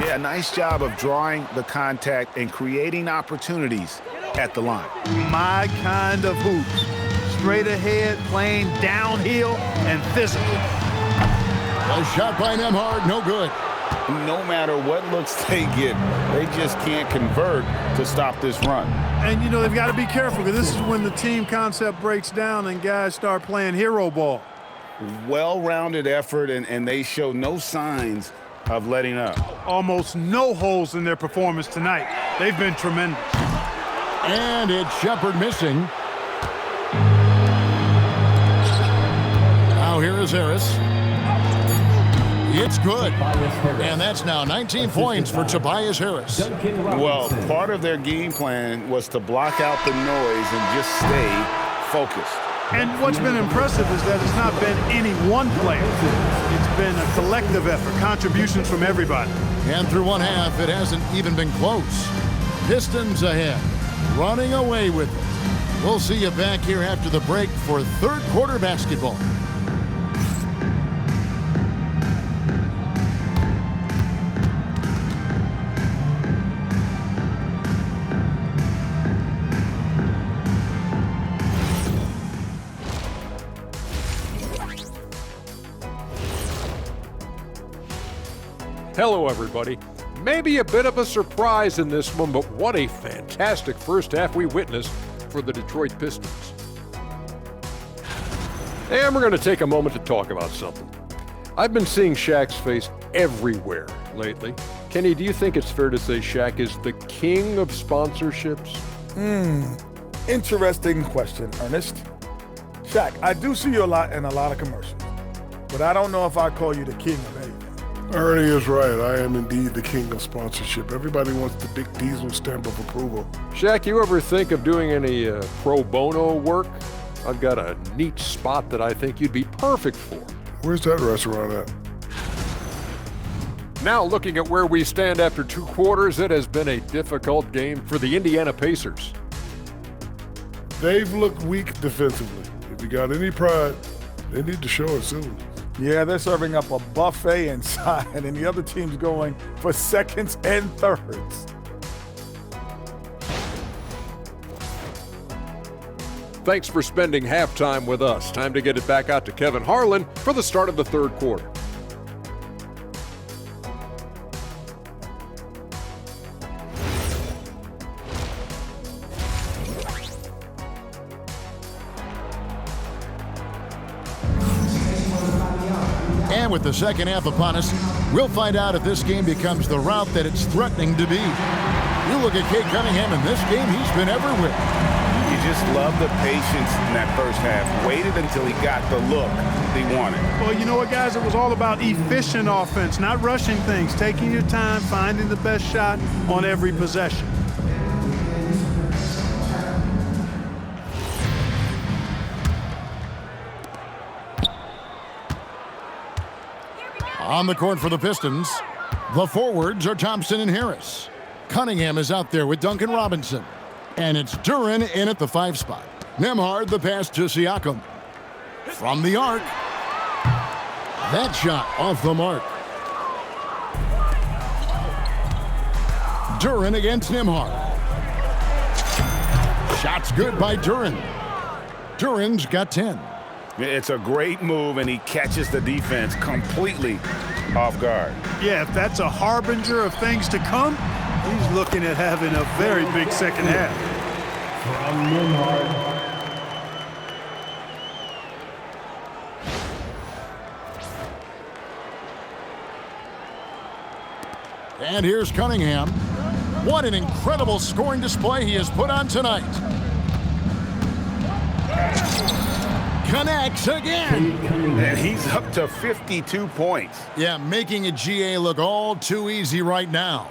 Yeah, nice job of drawing the contact and creating opportunities at the line. My kind of hoops. Straight ahead, playing downhill and physical. A shot by Nembhard, no good. No matter what looks they get, they just can't convert to stop this run. And, you know, they've got to be careful because this is when the team concept breaks down and guys start playing hero ball. Well-rounded effort, and they show no signs of letting up. Almost no holes in their performance tonight. They've been tremendous. And it's Shepard missing. Now here is Harris. It's good. And that's now 19 points for Tobias Harris. Well, part of their game plan was to block out the noise and just stay focused. And what's been impressive is that it's not been any one player. It's been a collective effort, contributions from everybody. And through one half, it hasn't even been close. Pistons ahead, running away with it. We'll see you back here after the break for third quarter basketball. Hello, everybody. Maybe a bit of a surprise in this one, but what a fantastic first half we witnessed for the Detroit Pistons. And we're going to take a moment to talk about something. I've been seeing Shaq's face everywhere lately. Kenny, do you think it's fair to say Shaq is the king of sponsorships? Interesting question, Ernest. Shaq, I do see you a lot in a lot of commercials, but I don't know if I call you the king of anything. Ernie is right. I am indeed the king of sponsorship. Everybody wants the big Diesel stamp of approval. Shaq, you ever think of doing any pro bono work? I've got a neat spot that I think you'd be perfect for. Where's that restaurant at? Now looking at where we stand after 2 quarters, it has been a difficult game for the Indiana Pacers. They've looked weak defensively. If you got any pride, they need to show it soon. Yeah, they're serving up a buffet inside, and the other team's going for seconds and thirds. Thanks for spending halftime with us. Time to get it back out to Kevin Harlan for the start of the 3rd quarter. And with the second half upon us, we'll find out if this game becomes the route that it's threatening to be. You look at Cade Cunningham in this game, he's been everywhere. You just love the patience in that first half. Waited until he got the look he wanted. Well, you know what, guys? It was all about efficient offense, not rushing things, taking your time, finding the best shot on every possession. On the court for the Pistons, the forwards are Thompson and Harris. Cunningham is out there with Duncan Robinson. And it's Duren in at the 5 spot. Nembhard the pass to Siakam. From the arc. That shot off the mark. Duren against Nembhard. Shot's good by Duren. Duren's got 10. It's a great move, and he catches the defense completely off guard. Yeah, if that's a harbinger of things to come, he's looking at having a very big second half. From Nembhard. And here's Cunningham. What an incredible scoring display he has put on tonight. Connects again. And he's up to 52 points. Yeah, making a GA look all too easy right now.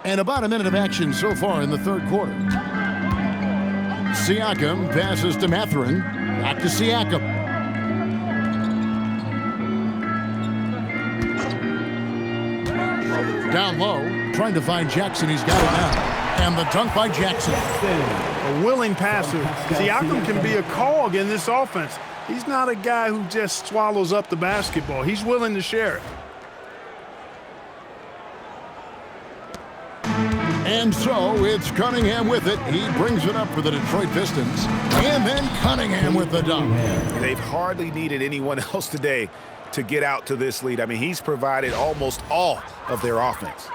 And about a minute of action so far in the 3rd quarter. Siakam passes to Mathurin. Back to Siakam. Down low, trying to find Jackson. He's got it now. And the dunk by Jackson. A willing passer. Siakam can be a cog in this offense. He's not a guy who just swallows up the basketball. He's willing to share it. And so it's Cunningham with it. He brings it up for the Detroit Pistons. And then Cunningham with the dunk. They've hardly needed anyone else today to get out to this lead. I mean, he's provided almost all of their offense.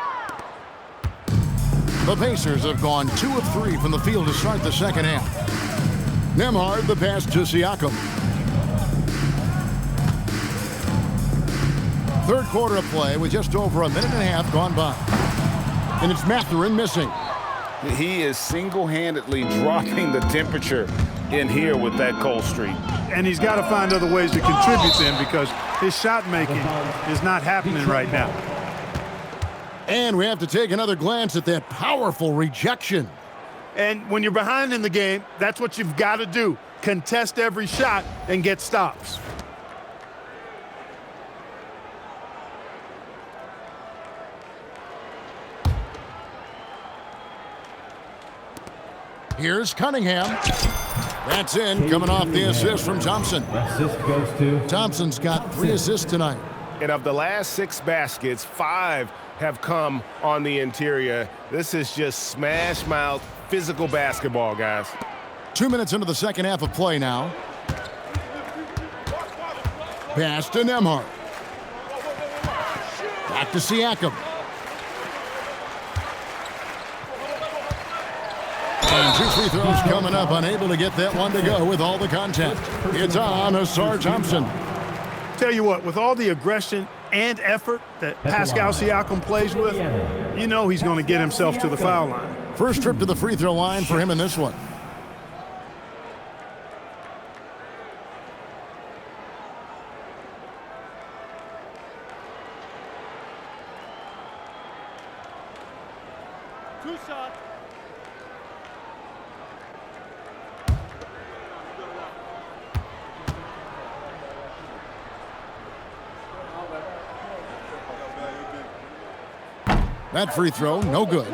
The Pacers have gone 2 of 3 from the field to start the second half. Nembhard the pass to Siakam. 3rd quarter of play with just over a minute and a half gone by. And it's Mathurin missing. He is single-handedly dropping the temperature in here with that cold streak. And he's got to find other ways to contribute then, because his shot making is not happening right now. And we have to take another glance at that powerful rejection. And when you're behind in the game, that's what you've got to do. Contest every shot and get stops. Here's Cunningham. That's in, coming off the assist from Thompson. Assist goes to Thompson's got 3 assists tonight. And of the last 6 baskets, 5 have come on the interior. This is just smash mouth physical basketball, guys. 2 minutes into the second half of play now. Pass to Nembhard. Back to Siakam. And 2 free throws coming up, unable to get that one to go with all the contact. It's on Ausar Thompson. Tell you what, with all the aggression and effort that Pascal Siakam plays with, you know he's going to get himself to the foul line. First trip to the free throw line for him in this one. Two shots. That free throw, no good.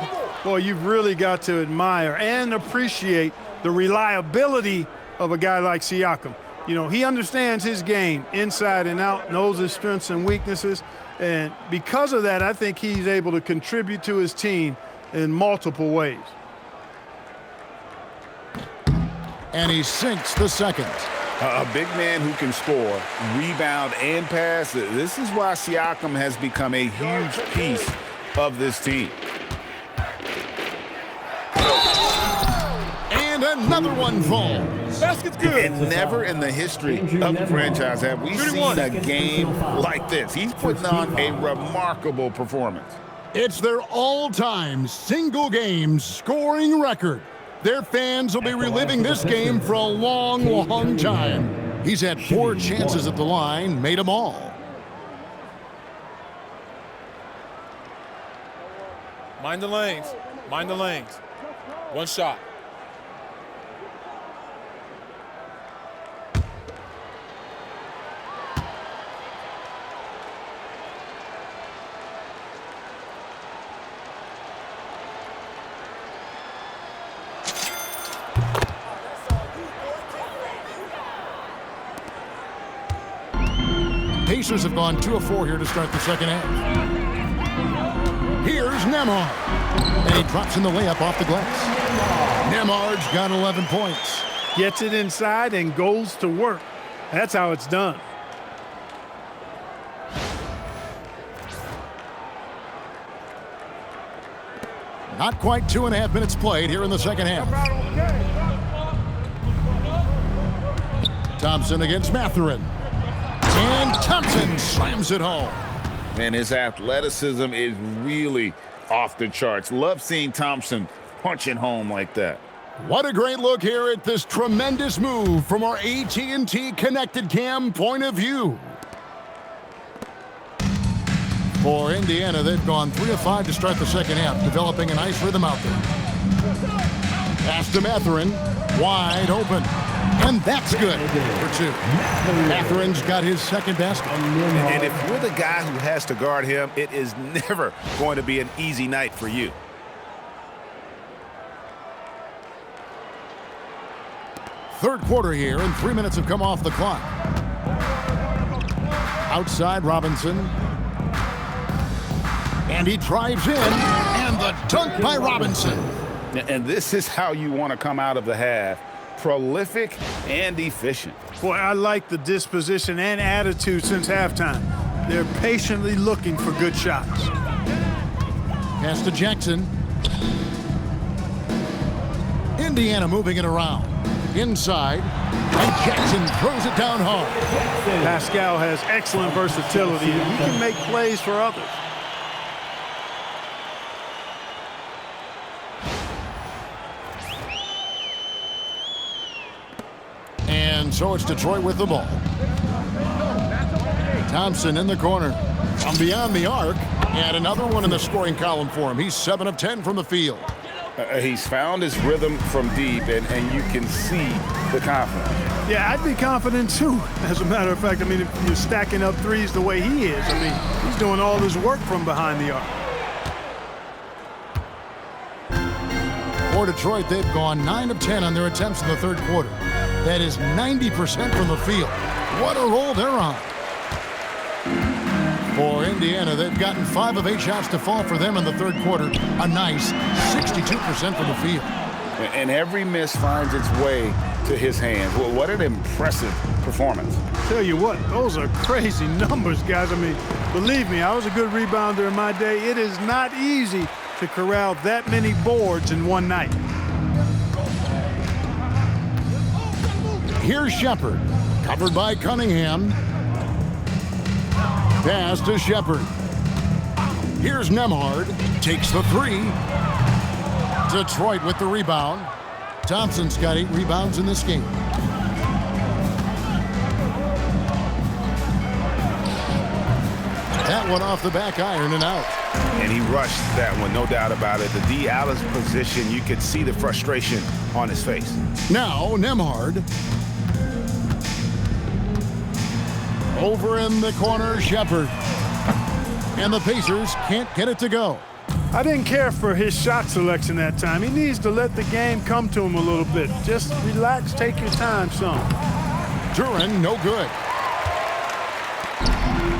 Boy, you've really got to admire and appreciate the reliability of a guy like Siakam. You know, he understands his game inside and out, knows his strengths and weaknesses, and because of that, I think he's able to contribute to his team in multiple ways. And he sinks the second. A big man who can score, rebound, and pass. This is why Siakam has become a huge piece of this team. And another one falls. Basket's good. And never in the history of the franchise have we seen a game like this. He's putting on a remarkable performance. It's their all-time single-game scoring record. Their fans will be reliving this game for a long, long time. He's had 4 chances at the line, made them all. Mind the lanes. Mind the lanes. One shot. Pacers have gone 2 of 4 here to start the second half. Here's Nembhard. And he drops in the layup off the glass. Nembhard's got 11 points. Gets it inside and goes to work. That's how it's done. Not quite 2.5 minutes played here in the second half. Thompson against Mathurin. And Thompson slams it home. And his athleticism is really off the charts. Love seeing Thompson punching home like that. What a great look here at this tremendous move from our AT&T Connected Cam point of view. For Indiana, they've gone 3 of 5 to start the second half, developing a nice rhythm out there. Pass to Mathurin, wide open. And that's good for 2. Mathurin's got his second basket. And if you're the guy who has to guard him, it is never going to be an easy night for you. Third quarter here, and 3 minutes have come off the clock. Outside Robinson. And he drives in, and the dunk by Robinson. And this is how you want to come out of the half. Prolific and efficient. Boy, I like the disposition and attitude since halftime. They're patiently looking for good shots. Pass to Jackson. Indiana moving it around. Inside, and Jackson throws it down hard. Pascal has excellent versatility, and he can make plays for others. And so it's Detroit with the ball. Thompson in the corner. From beyond the arc, and another one in the scoring column for him. He's 7 of 10 from the field. He's found his rhythm from deep, and you can see the confidence. Yeah, I'd be confident too. As a matter of fact, I mean, if you're stacking up threes the way he is, I mean, he's doing all his work from behind the arc. For Detroit, they've gone 9 of 10 on their attempts in the third quarter. That is 90% from the field. What a roll they're on. For Indiana, they've gotten 5 of 8 shots to fall for them in the third quarter. A nice 62% from the field. And every miss finds its way to his hands. Well, what an impressive performance. Tell you what, those are crazy numbers, guys. I mean, believe me, I was a good rebounder in my day. It is not easy to corral that many boards in one night. Here's Shepard, covered by Cunningham. Pass to Shepard. Here's Nembhard, takes the three. Detroit with the rebound. Thompson's got 8 rebounds in this game. That one off the back iron and out. And he rushed that one, no doubt about it. The D out of position, you could see the frustration on his face. Now Nembhard. Over in the corner, Shepard. And the Pacers can't get it to go. I didn't care for his shot selection that time. He needs to let the game come to him a little bit. Just relax, take your time, son. Mathurin, no good.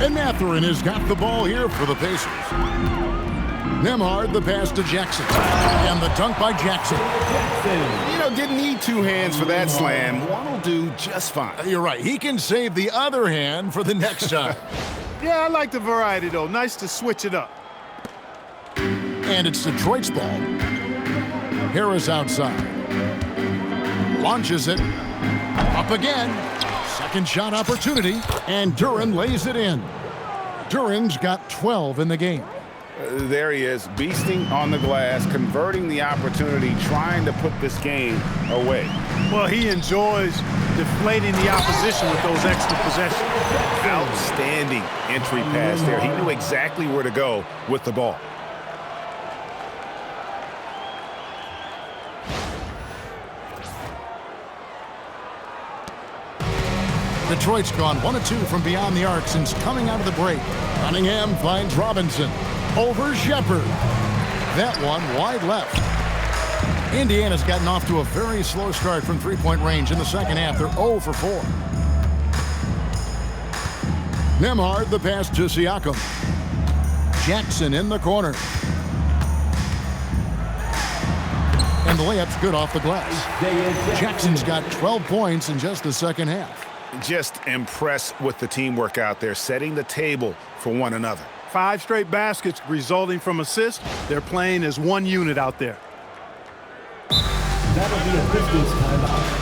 And Mathurin has got the ball here for the Pacers. Nembhard, the pass to Jackson. And the dunk by Jackson. You know, didn't need 2 hands for that slam. One will do just fine. You're right. He can save the other hand for the next time. Yeah, I like the variety, though. Nice to switch it up. And it's Detroit's ball. Harris outside. Launches it. Up again. Second shot opportunity. And Duren lays it in. Duren's got 12 in the game. There he is, beasting on the glass, converting the opportunity, trying to put this game away. Well, he enjoys deflating the opposition with those extra possessions. Outstanding entry pass there. He knew exactly where to go with the ball. Detroit's gone 1 of 2 from beyond the arc since coming out of the break. Cunningham finds Robinson. Over Shepard. That one wide left. Indiana's gotten off to a very slow start from three-point range in the second half. They're 0 for 4. Nembhard, the pass to Siakam. Jackson in the corner. And the layup's good off the glass. Jackson's got 12 points in just the second half. Just impressed with the teamwork out there, setting the table for one another. 5 straight baskets resulting from assists. They're playing as one unit out there. That'll be a Pistons timeout.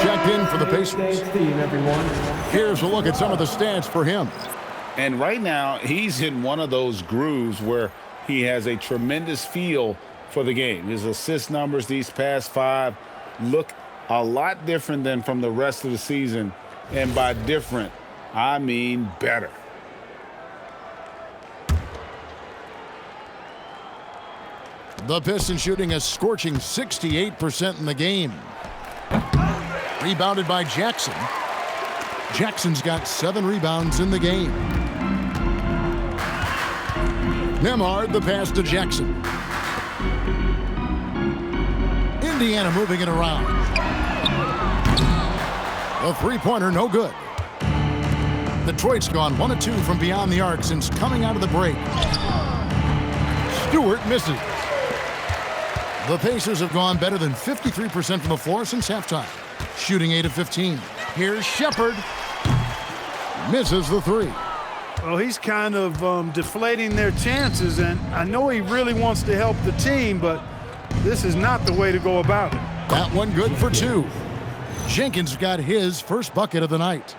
Checked in for the Pacers. Here's a look at some of the stats for him. And right now, he's in one of those grooves where he has a tremendous feel for the game. His assist numbers these past 5 look a lot different than from the rest of the season. And by different, I mean better. The Pistons shooting a scorching 68% in the game. Rebounded by Jackson. Jackson's got 7 rebounds in the game. Nembhard, the pass to Jackson. Indiana moving it around. A three-pointer, no good. Detroit's gone 1 of 2 from beyond the arc since coming out of the break. Stewart misses. The Pacers have gone better than 53% from the floor since halftime, shooting 8 of 15. Here's Shepherd. Misses the three. Well, he's kind of deflating their chances, and I know he really wants to help the team, but this is not the way to go about it. That one good for two. Jenkins got his first bucket of the night.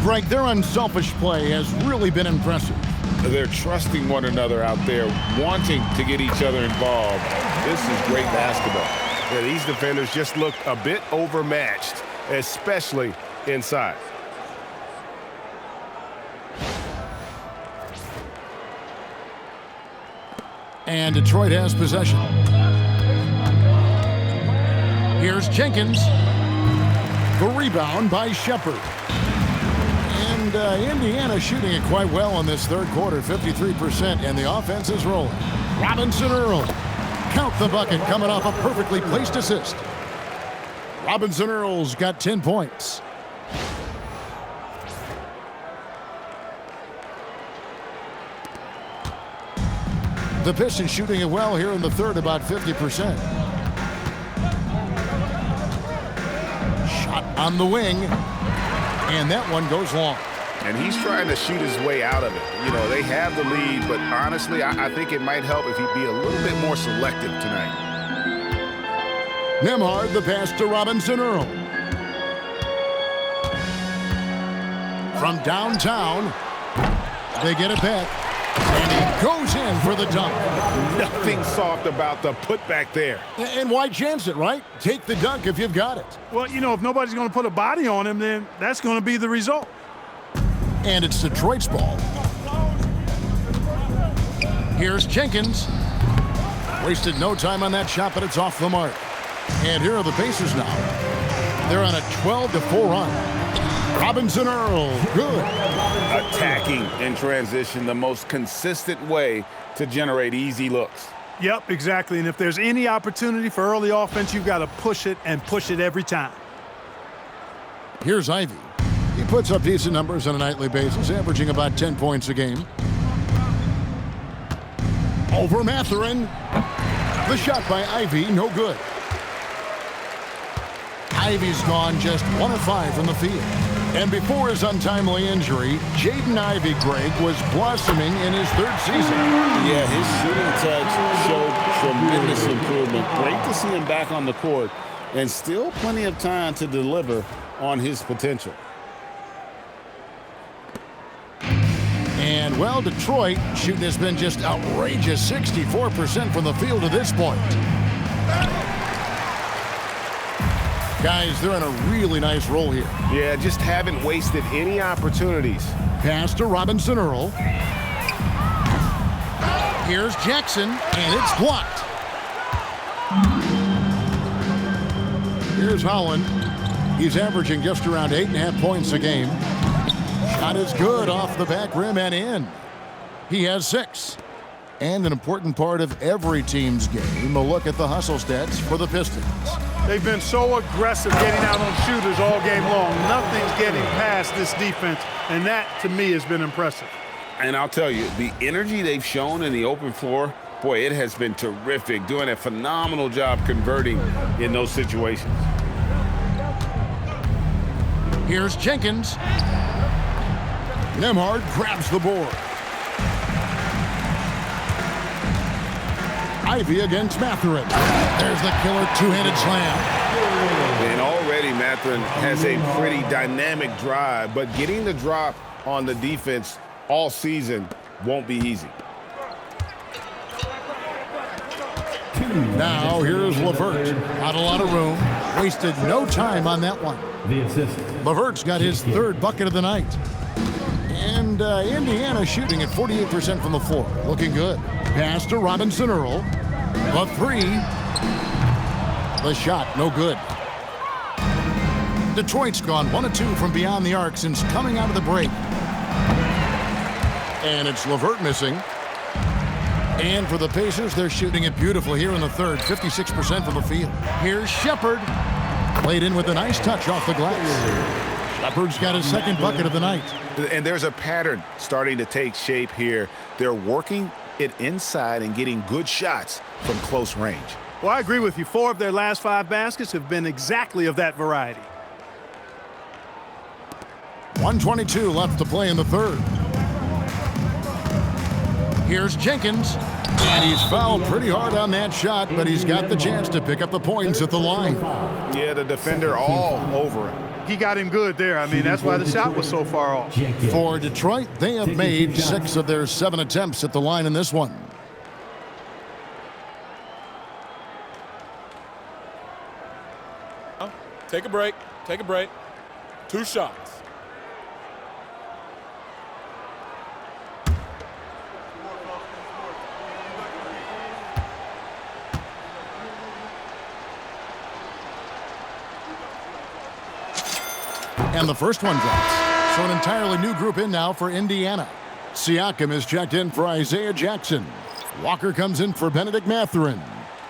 Greg, their unselfish play has really been impressive. They're trusting one another out there, wanting to get each other involved. This is great basketball. Yeah, these defenders just look a bit overmatched, especially inside. And Detroit has possession. Here's Jenkins. The rebound by Shepherd. And Indiana shooting it quite well in this third quarter, 53%, and the offense is rolling. Robinson Earl. Count the bucket coming off a perfectly placed assist. Robinson Earl's got 10 points. The Pistons shooting it well here in the third, about 50%. Shot on the wing, and that one goes long. And he's trying to shoot his way out of it. You know, they have the lead, but honestly, I think it might help if he'd be a little bit more selective tonight. Nembhard, the pass to Robinson Earl. From downtown, they get it back. And he goes in for the dunk. Nothing soft about the putback there. And why chance it, right? Take the dunk if you've got it. Well, you know, if nobody's going to put a body on him, then that's going to be the result. And it's Detroit's ball. Here's Jenkins. Wasted no time on that shot, but it's off the mark. And here are the Pacers now. They're on a 12-4 run. Robinson Earl, good. Attacking in transition, the most consistent way to generate easy looks. Yep, exactly. And if there's any opportunity for early offense, you've got to push it and push it every time. Here's Ivy. He puts up decent numbers on a nightly basis, averaging about 10 points a game. Over Mathurin. The shot by Ivy, no good. Ivy's gone just 1 of 5 from the field. And before his untimely injury, Jaden Ivey, Greg, was blossoming in his third season. Yeah, his shooting touch showed tremendous improvement. Great to see him back on the court, and still plenty of time to deliver on his potential. And, well, Detroit shooting has been just outrageous, 64% from the field to this point. Guys, they're in a really nice roll here. Yeah, just haven't wasted any opportunities. Pass to Robinson Earl. Here's Jackson, and it's blocked. Here's Holland. He's averaging just around 8.5 points a game. Shot is good off the back rim and in. He has 6. And an important part of every team's game, a look at the hustle stats for the Pistons. They've been so aggressive getting out on shooters all game long. Nothing's getting past this defense, and that, to me, has been impressive. And I'll tell you, the energy they've shown in the open floor, boy, it has been terrific, doing a phenomenal job converting in those situations. Here's Jenkins. Nembhard grabs the board. Ivy against Mathurin. There's the killer two-handed slam. And already Mathurin has a pretty dynamic drive, but getting the drop on the defense all season won't be easy. Now here's LeVert. Not a lot of room. Wasted no time on that one. LeVert's got his third bucket of the night. And Indiana shooting at 48% from the floor. Looking good. Pass to Robinson Earl. The three. The shot, no good. Detroit's gone 1 of 2 from beyond the arc since coming out of the break. And it's LeVert missing. And for the Pacers, they're shooting it beautifully here in the third, 56% from the field. Here's Shepherd. Played in with a nice touch off the glass. Shepard's got his second bucket of the night. And there's a pattern starting to take shape here. They're working it inside and getting good shots from close range. Well, I agree with you. 4 of their last 5 baskets have been exactly of that variety. 1:22 left to play in the third. Here's Jenkins. And he's fouled pretty hard on that shot, but he's got the chance to pick up the points at the line. Yeah, the defender all over him. He got him good there. I mean, that's why the shot was so far off. For Detroit, they have made 6 of their 7 attempts at the line in this one. Take a break. Take a break. 2 shots. And the first one drops. So an entirely new group in now for Indiana. Siakam is checked in for Isaiah Jackson. Walker comes in for Benedict Mathurin.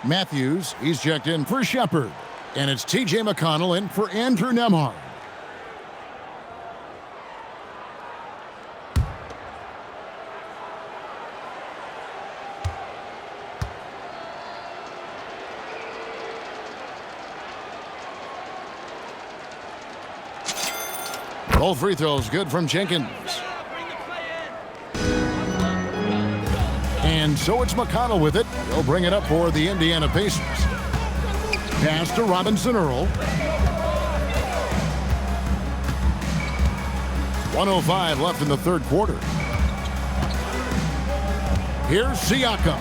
Matthews, he's checked in for Shepard. And it's T.J. McConnell in for Andrew Nembhard. Both free throws good from Jenkins. And so it's McConnell with it. He'll bring it up for the Indiana Pacers. Pass to Robinson Earl. 1:05 left in the third quarter. Here's Siakam.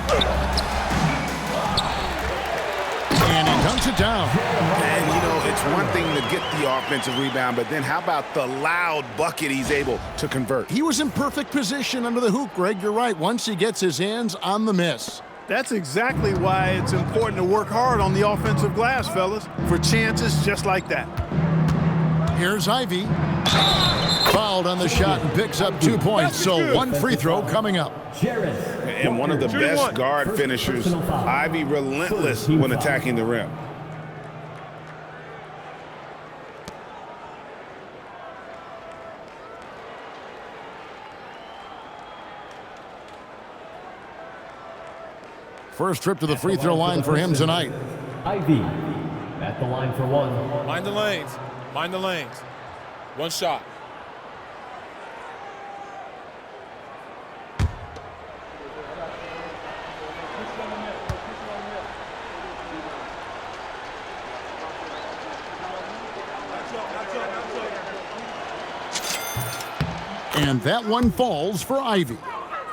And he dunks it down. And, you know, it's one thing to get the offensive rebound, but then how about the loud bucket he's able to convert? He was in perfect position under the hoop, Greg. You're right. Once he gets his hands on the miss. That's exactly why it's important to work hard on the offensive glass, fellas, for chances just like that. Here's Ivy. Fouled on the shot and picks up 2 points. So 1 free throw coming up. And one of the best guard finishers, Ivy, relentless when attacking the rim. First trip to the free throw line for him tonight. Ivy at the line for 1. Mind the lanes. Mind the lanes. 1 shot. And that one falls for Ivy.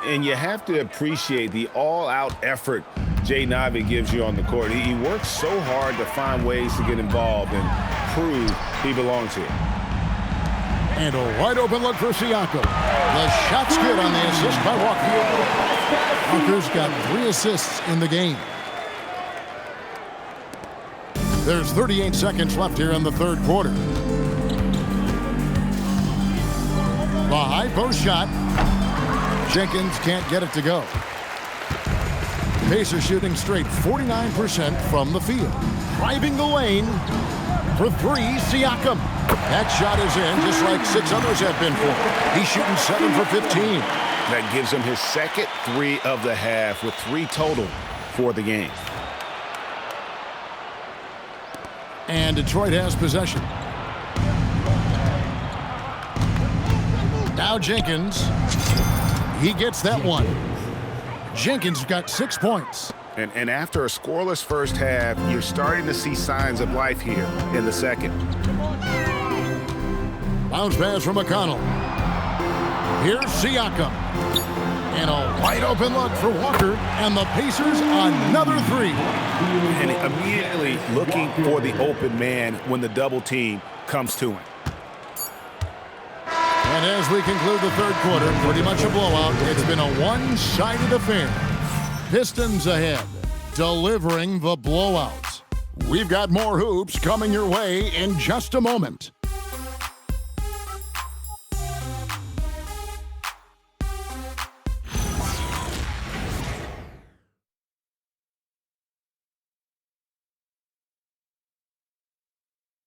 And you have to appreciate the all-out effort Jaden Ivey gives you on the court. He works so hard to find ways to get involved and prove he belongs here. And a wide open look for Siakam. The shot's good on the assist by Walker. Walker's got 3 assists in the game. There's 38 seconds left here in the third quarter. The high post shot. Jenkins can't get it to go. Pacers shooting straight 49% from the field. Driving the lane for 3, Siakam. That shot is in just like 6 others have been for. He's shooting 7 for 15. That gives him his second 3 of the half with 3 total for the game. And Detroit has possession. Now Jenkins. He gets that one. Jenkins got 6 points. And after a scoreless first half, you're starting to see signs of life here in the second. Bounce pass from McConnell. Here's Siakam. And a wide open look for Walker. And the Pacers another 3. And immediately looking for the open man when the double team comes to him. And as we conclude the third quarter, pretty much a blowout. It's been a one-sided affair. Pistons ahead, delivering the blowout. We've got more hoops coming your way in just a moment.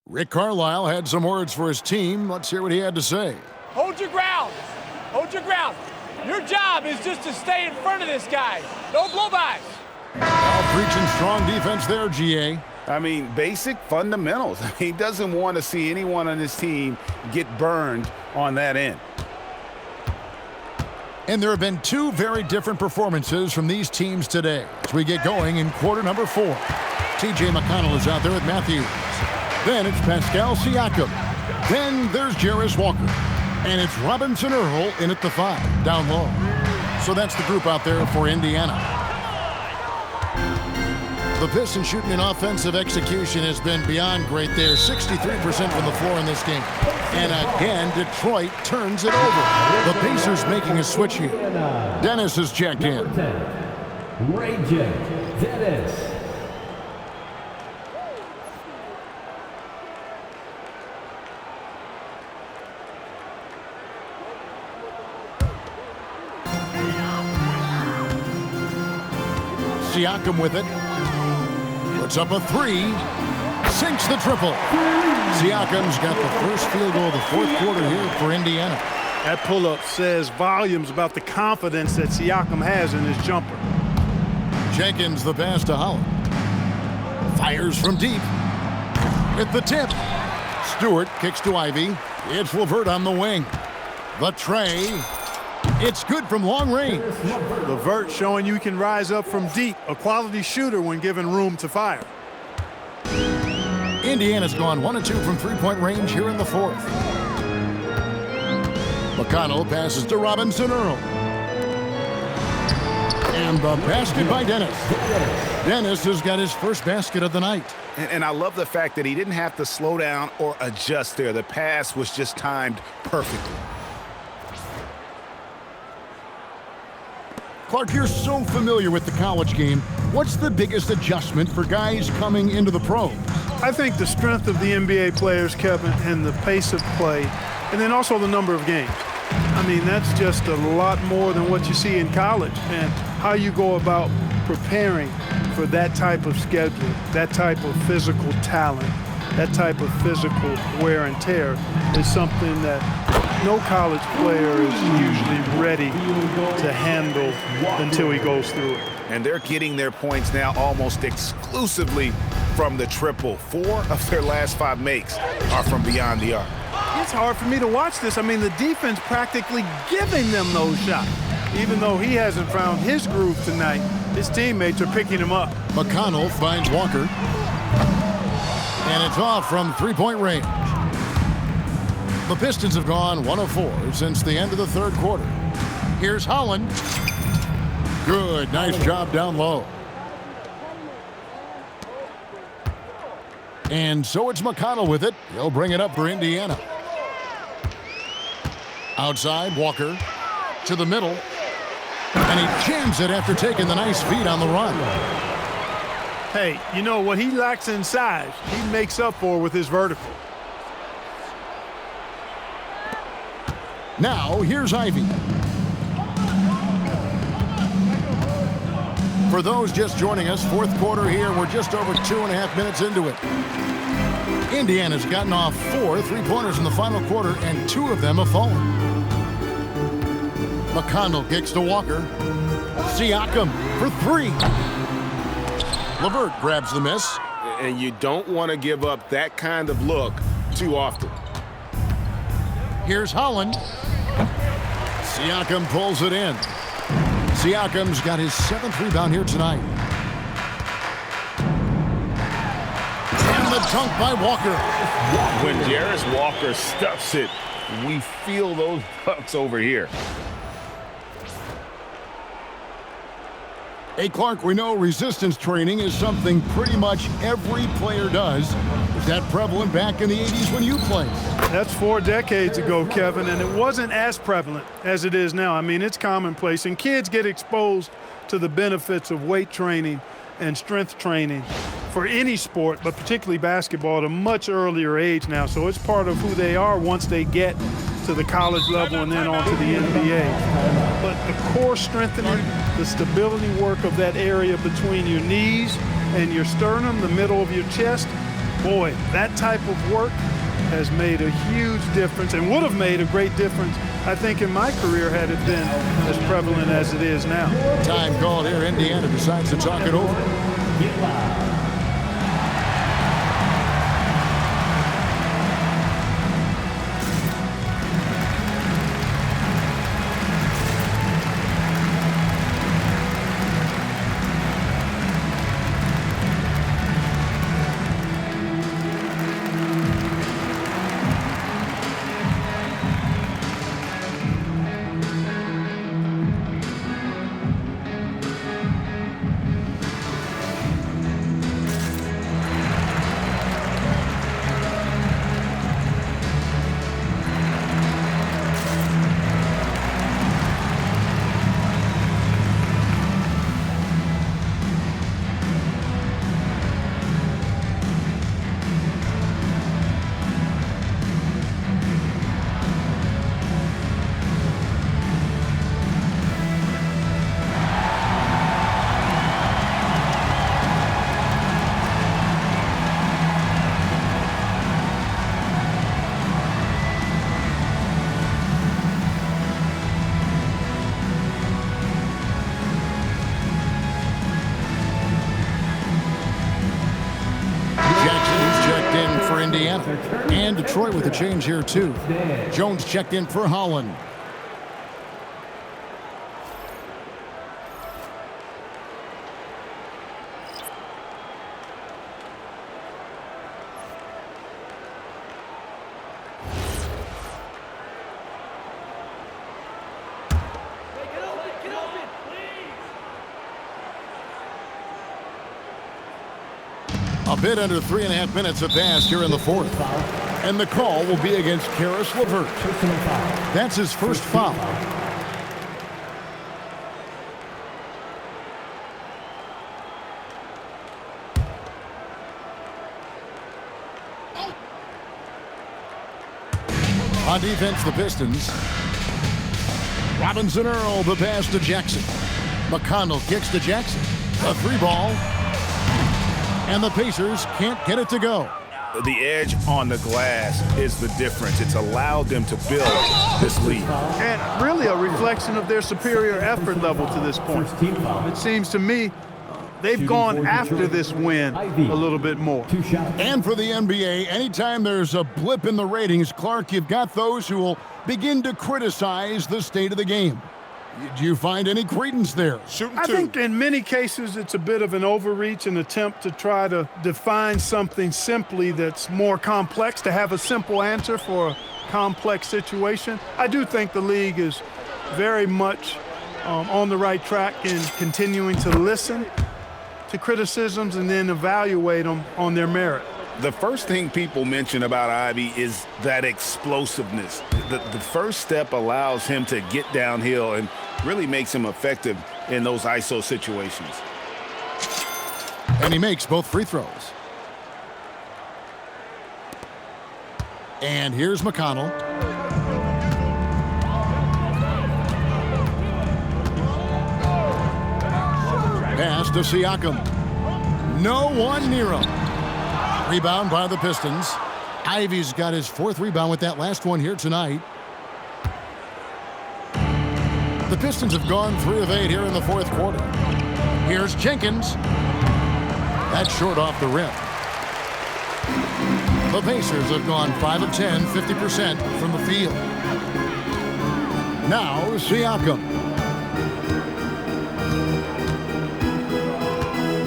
Rick Carlisle had some words for his team. Let's hear what he had to say. Hold your ground. Hold your ground. Your job is just to stay in front of this guy. No blow-bys. Now preaching strong defense there, GA. I mean, basic fundamentals. He doesn't want to see anyone on his team get burned on that end. And there have been two very different performances from these teams today as we get going in quarter number 4. TJ McConnell is out there with Matthews. Then it's Pascal Siakam. Then there's Jarris Walker. And it's Robinson Earl in at the 5, down low. So that's the group out there for Indiana. The Pistons shooting in offensive execution has been beyond great there. 63% from the floor in this game. And again, Detroit turns it over. The Pacers making a switch here. Dennis is checked in. Ray J. Dennis. Siakam with it. Puts up a 3. Sinks the triple. Siakam's got the first field goal of the fourth quarter here for Indiana. That pull-up says volumes about the confidence that Siakam has in his jumper. Jenkins the pass to Holland. Fires from deep. At the tip. Stewart kicks to Ivy. It's LeVert on the wing. The tray. It's good from long range. LeVert showing you can rise up from deep. A quality shooter when given room to fire. Indiana's gone 1 of 2 from three-point range here in the fourth. McConnell passes to Robinson Earl. And the basket by Dennis. Dennis has got his first basket of the night. And I love the fact that he didn't have to slow down or adjust there. The pass was just timed perfectly. Clark, you're so familiar with the college game. What's the biggest adjustment for guys coming into the pros? I think the strength of the NBA players, Kevin, and the pace of play, and then also the number of games. I mean, that's just a lot more than what you see in college, and how you go about preparing for that type of schedule, that type of physical talent, that type of physical wear and tear is something that no college player is usually ready to handle until he goes through it. And they're getting their points now almost exclusively from the triple. 4 of their last 5 makes are from beyond the arc. It's hard for me to watch this. I mean, the defense practically giving them those shots. Even though he hasn't found his groove tonight, his teammates are picking him up. McConnell finds Walker. And it's off from three-point range. The Pistons have gone 1 of 4 since the end of the third quarter. Here's Holland. Good, nice job down low. And so it's McConnell with it. He'll bring it up for Indiana. Outside, Walker to the middle. And he jams it after taking the nice feed on the run. Hey, you know what he lacks in size, he makes up for with his vertical. Now, here's Ivy. For those just joining us, fourth quarter here. We're just over 2.5 minutes into it. Indiana's gotten off 4 three-pointers in the final quarter, and 2 of them have fallen. McConnell kicks to Walker. Siakam for 3. LeVert grabs the miss. And you don't want to give up that kind of look too often. Here's Holland. Siakam pulls it in. Siakam's got his 7th rebound here tonight. And the dunk by Walker. When Jarris Walker stuffs it, we feel those dunks over here. Hey, Clark, we know resistance training is something pretty much every player does. Was that prevalent back in the 80s when you played? That's 4 decades ago, Kevin, and it wasn't as prevalent as it is now. I mean, it's commonplace, and kids get exposed to the benefits of weight training and strength training for any sport, but particularly basketball, at a much earlier age now. So it's part of who they are once they get to the college level and then on to the NBA. But the core strengthening, the stability work of that area between your knees and your sternum, the middle of your chest, Boy, that type of work has made a huge difference and would have made a great difference, I think, in my career had it been as prevalent as it is now. Time called here. Indiana decides to talk it over. Indiana. And Detroit with a change here, too. Jones checked in for Holland. A bit under 3.5 minutes have passed here in the fourth. And the call will be against Karis LeVert. That's his first foul. On defense, the Pistons. Robinson Earl, the pass to Jackson. McConnell kicks to Jackson. A three ball. And the Pacers can't get it to go. The edge on the glass is the difference. It's allowed them to build this lead. And really a reflection of their superior effort level to this point. It seems to me they've gone after this win a little bit more. And for the NBA, anytime there's a blip in the ratings, Clark, you've got those who will begin to criticize the state of the game. Do you find any credence there? I think in many cases it's a bit of an overreach, an attempt to try to define something simply that's more complex, to have a simple answer for a complex situation. I do think the league is very much on the right track in continuing to listen to criticisms and then evaluate them on their merit. The first thing people mention about Ivy is that explosiveness. The first step allows him to get downhill and really makes him effective in those ISO situations. And he makes both free throws. And here's McConnell. Pass to Siakam. No one near him. Rebound by the Pistons. Ivy's got his fourth rebound with that last one here tonight. The Pistons have gone 3 of 8 here in the fourth quarter. Here's Jenkins. That's short off the rim. The Pacers have gone 5 of 10, 50% from the field. Now Siakam.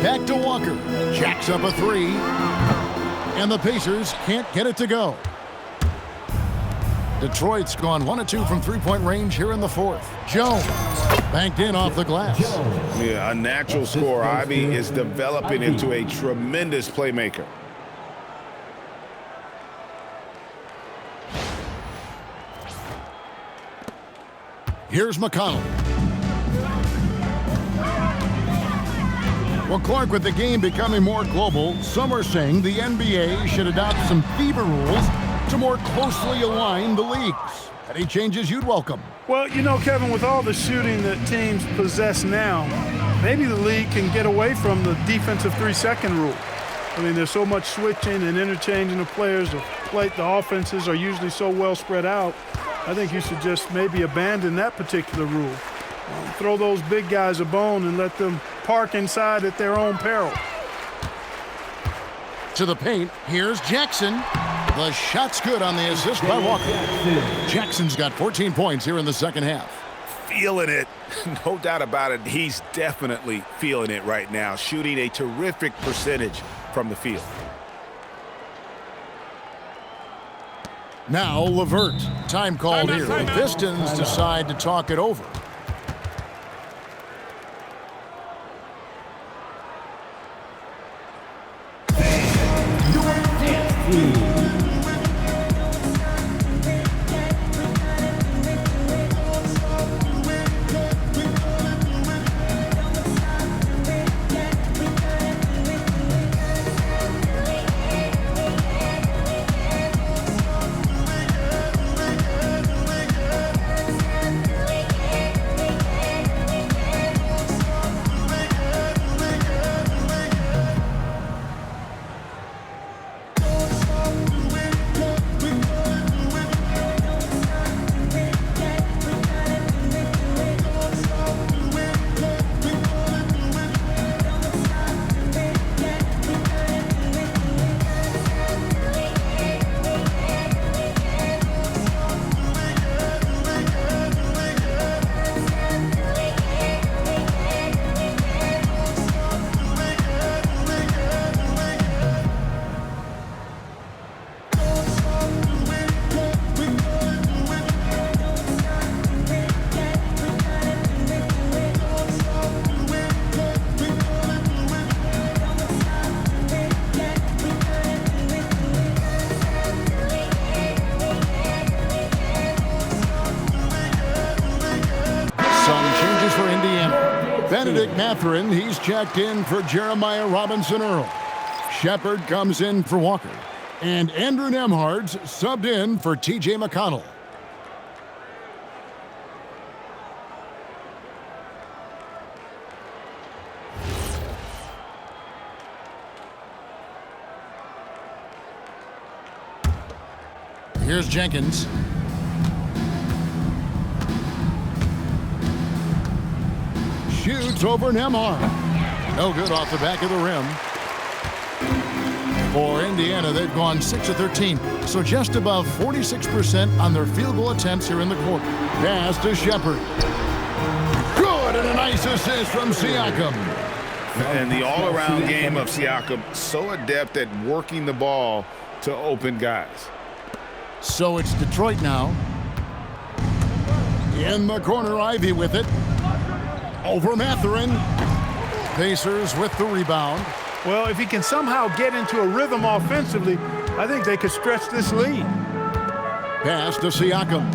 Back to Walker. Jacks up a three. And the Pacers can't get it to go. Detroit's gone 1 of 2 from three-point range here in the fourth. Jones banked in off the glass. Yeah, a natural scorer. Ivy is developing into a tremendous playmaker. Here's McConnell. Well, Clark, with the game becoming more global, some are saying the NBA should adopt some FIBA rules to more closely align the leagues. Any changes you'd welcome? Well, you know, Kevin, with all the shooting that teams possess now, maybe the league can get away from the defensive 3-second rule. I mean, there's so much switching and interchanging of players. The offenses are usually so well spread out. I think you should just maybe abandon that particular rule. Throw those big guys a bone and let them park inside at their own peril. To the paint, here's Jackson. The shot's good on the assist by Walker. Jackson's got 14 points here in the second half. Feeling it. No doubt about it. He's definitely feeling it right now, shooting a terrific percentage from the field. Now LeVert. Time called here. The Pistons decide to talk it over. Benedict Mathurin, he's checked in for Jeremiah Robinson-Earl. Shepard comes in for Walker. And Andrew Nembhard's subbed in for T.J. McConnell. Here's Jenkins. Shoots over Nembhard. No good off the back of the rim. For Indiana, they've gone 6 of 13, so just above 46% on their field goal attempts here in the quarter. Pass to Shepard. Good, and a nice assist from Siakam. And the all-around game of Siakam, so adept at working the ball to open guys. So it's Detroit now. In the corner, Ivy with it. Over Mathurin. Pacers with the rebound. Well, if he can somehow get into a rhythm offensively, I think they could stretch this lead. Pass to Siakam.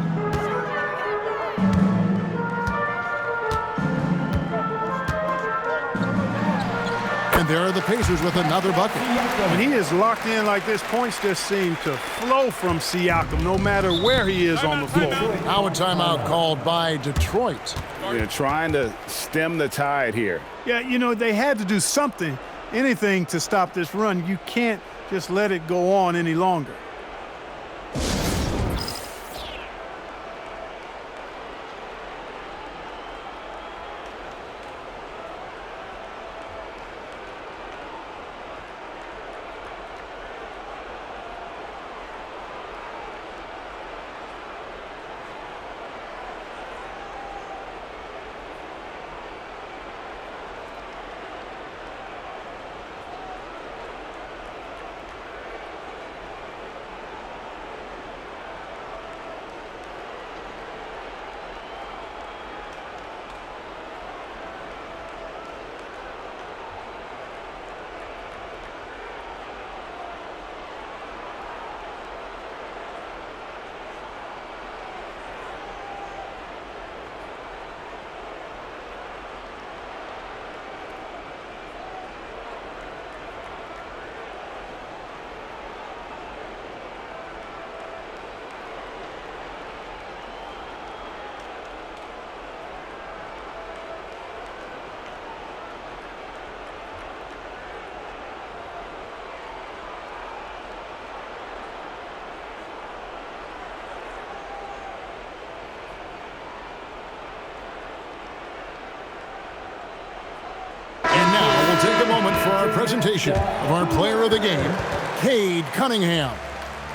And there are the Pacers with another bucket. When he is locked in like this, points just seem to flow from Siakam no matter where he is on the floor. Now a timeout called by Detroit. They're trying to stem the tide here. Yeah, you know, they had to do something, anything to stop this run. You can't just let it go on any longer. presentation of our player of the game, Cade Cunningham.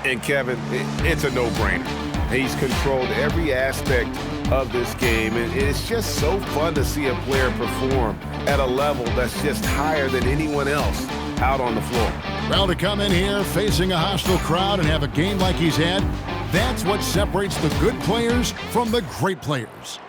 And Kevin, it's a no-brainer. He's controlled every aspect of this game, and it's just so fun to see a player perform at a level that's just higher than anyone else out on the floor. Well, to come in here facing a hostile crowd and have a game like he's had, that's what separates the good players from the great players.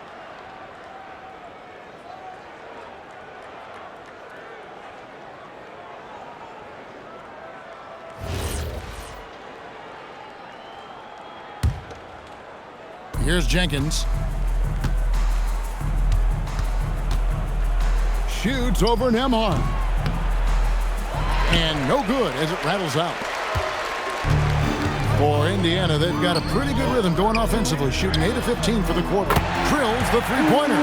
Here's Jenkins. Shoots over Nembhard. And no good as it rattles out. For Indiana, they've got a pretty good rhythm going offensively, shooting 8 of 15 for the quarter. Drills the three-pointer.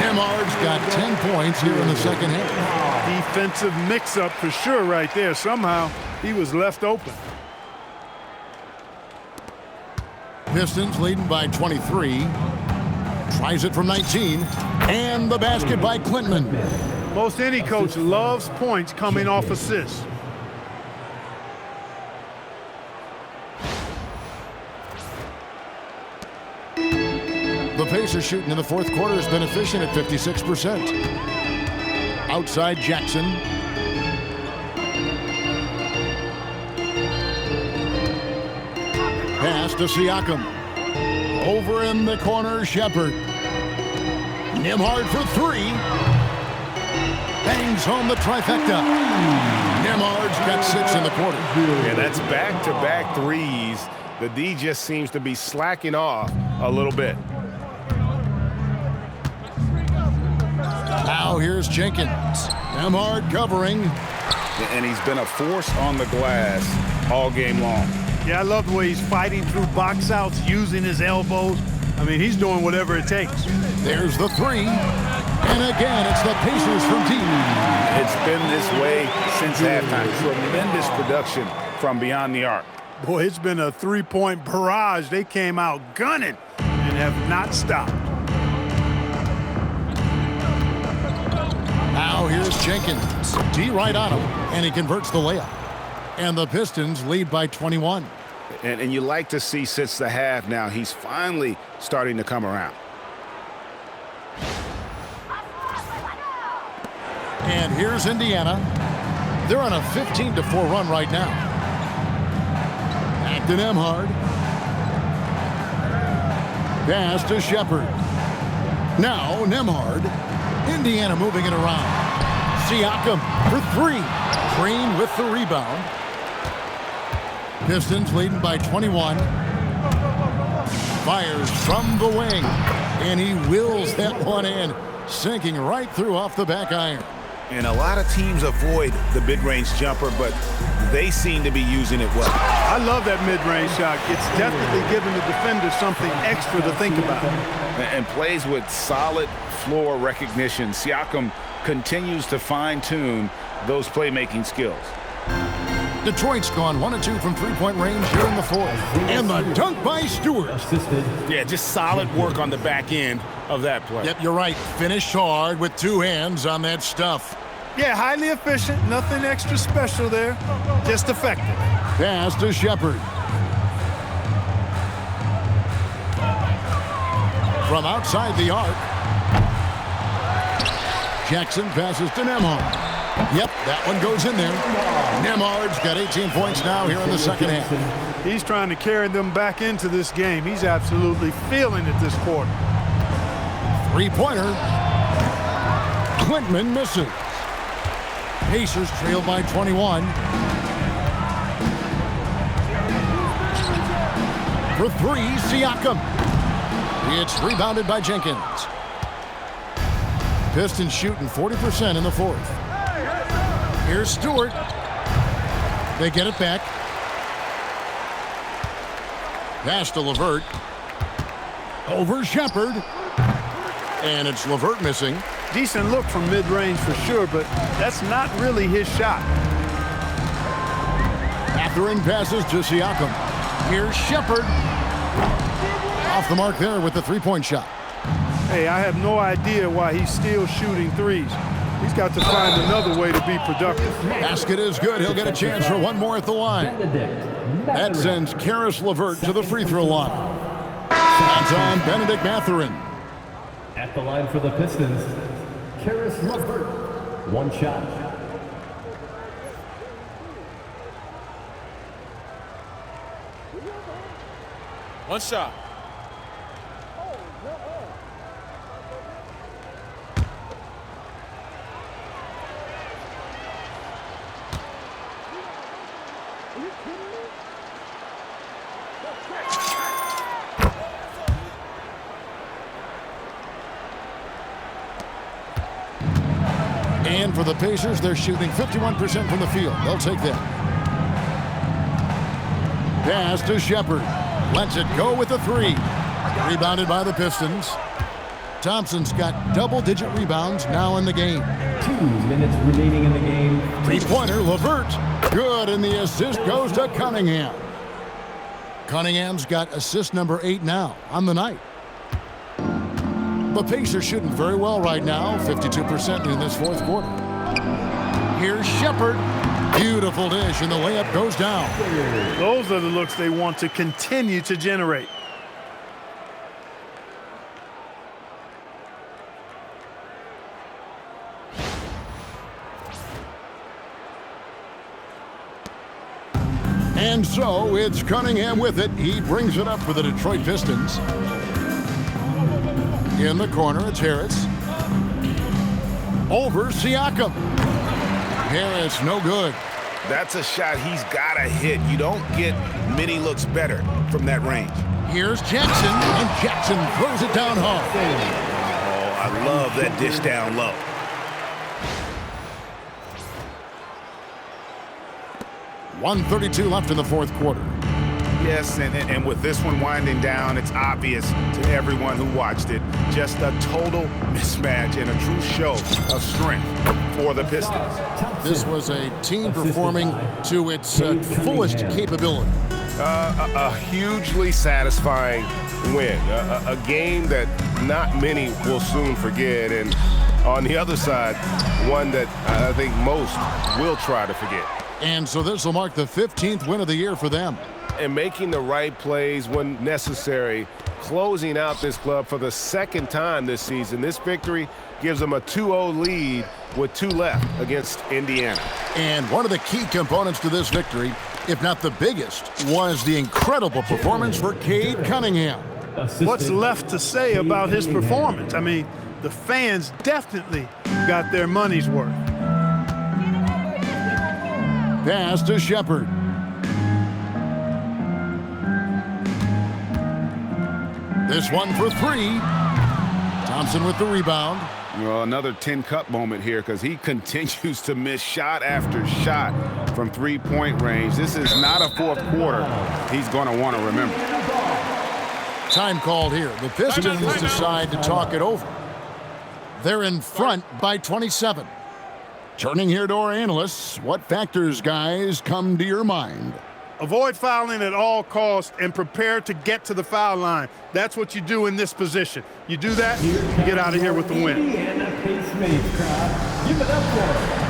Nembhard's got 10 points here in the second half. Defensive mix-up for sure right there. Somehow he was left open. Pistons leading by 23. Tries it from 19. And the basket by Klintman. Most any coach loves points coming off assists. The Pacers shooting in the fourth quarter has been efficient at 56%. Outside Jackson. Pass to Siakam. Over in the corner, Shepard. Nembhard for three. Bangs home the trifecta. Nembhard's got 6 in the quarter. Yeah, that's back-to-back threes. The D just seems to be slacking off a little bit. Now here's Jenkins. Nembhard covering. And he's been a force on the glass all game long. Yeah, I love the way he's fighting through box outs, using his elbows. I mean, he's doing whatever it takes. There's the three. And again, it's the Pacers from deep. It's been this way since halftime. Tremendous production from beyond the arc. Boy, it's been a three-point barrage. They came out gunning and have not stopped. Now here's Jenkins. D right on him, and he converts the layup. And the Pistons lead by 21. And you like to see since the half now, he's finally starting to come around. And here's Indiana. They're on a 15-4 run right now. Back to Nembhard. Pass to Shepard. Now Nembhard. Indiana moving it around. Siakam for three. Green with the rebound. Pistons leading by 21. Fires from the wing. And he wills that one in. Sinking right through off the back iron. And a lot of teams avoid the mid-range jumper, but they seem to be using it well. I love that mid-range shot. It's definitely giving the defender something extra to think about. And plays with solid floor recognition. Siakam continues to fine-tune those playmaking skills. Detroit's gone 1 of 2 from three-point range here in the fourth. And the dunk by Stewart. Yeah, just solid work on the back end of that play. Yep, you're right. Finished hard with 2 hands on that stuff. Yeah, highly efficient. Nothing extra special there. Just effective. Pass to Shepard. From outside the arc. Jackson passes to Nembhard. Yep, that one goes in there. Nembhard's got 18 points now here in the second half. He's trying to carry them back into this game. He's absolutely feeling it this quarter. Three-pointer. Klintman misses. Pacers trail by 21. For three, Siakam. It's rebounded by Jenkins. Pistons shooting 40% in the fourth. Here's Stewart. They get it back. Pass to LeVert. Over Shepard. And it's LeVert missing. Decent look from mid-range for sure, but that's not really his shot. Mathurin passes to Siakam. Here's Shepard. Off the mark there with the three-point shot. Hey, I have no idea why he's still shooting threes. He's got to find another way to be productive. Basket is good. He'll get a chance for one more at the line. That sends Karis LeVert to the free throw line. That's on Benedict Mathurin. At the line for the Pistons, Karis LeVert. One shot. One shot. And for the Pacers, they're shooting 51% from the field. They'll take that. Pass to Shepard. Lets it go with the three. Rebounded by the Pistons. Thompson's got double-digit rebounds now in the game. 2 minutes remaining in the game. Three-pointer, LeVert. Good, and the assist goes to Cunningham. Cunningham's got assist number 8 now on the night. The Pacers shooting very well right now, 52% in this fourth quarter. Here's Shepard. Beautiful dish, and the layup goes down. Those are the looks they want to continue to generate. And so it's Cunningham with it. He brings it up for the Detroit Pistons. In the corner, it's Harris. Over Siakam. Harris, no good. That's a shot he's got to hit. You don't get many looks better from that range. Here's Jackson, and Jackson throws it down hard. Oh, I love that dish down low. .132 left in the fourth quarter. Yes, and with this one winding down, it's obvious to everyone who watched it. Just a total mismatch and a true show of strength for the Pistons. This was a team performing to its fullest capability. A hugely satisfying win. A game that not many will soon forget. And on the other side, one that I think most will try to forget. And so this will mark the 15th win of the year for them. And making the right plays when necessary, closing out this club for the second time this season. This victory gives them a 2-0 lead with 2 left against Indiana. And one of the key components to this victory, if not the biggest, was the incredible performance for Cade Cunningham. What's left to say about his performance? I mean, the fans definitely got their money's worth. Pass to Shepard. This one for 3. Thompson with the rebound. Well, another tin cup moment here because he continues to miss shot after shot from three-point range. This is not a fourth quarter he's going to want to remember. Time called here. The Pistons decide to talk it over. They're in front by 27. Turning here to our analysts, what factors, guys, come to your mind? Avoid fouling at all costs and prepare to get to the foul line. That's what you do in this position. You do that, you get out of here with the win. Indiana Pacemates crowd, give it up for him.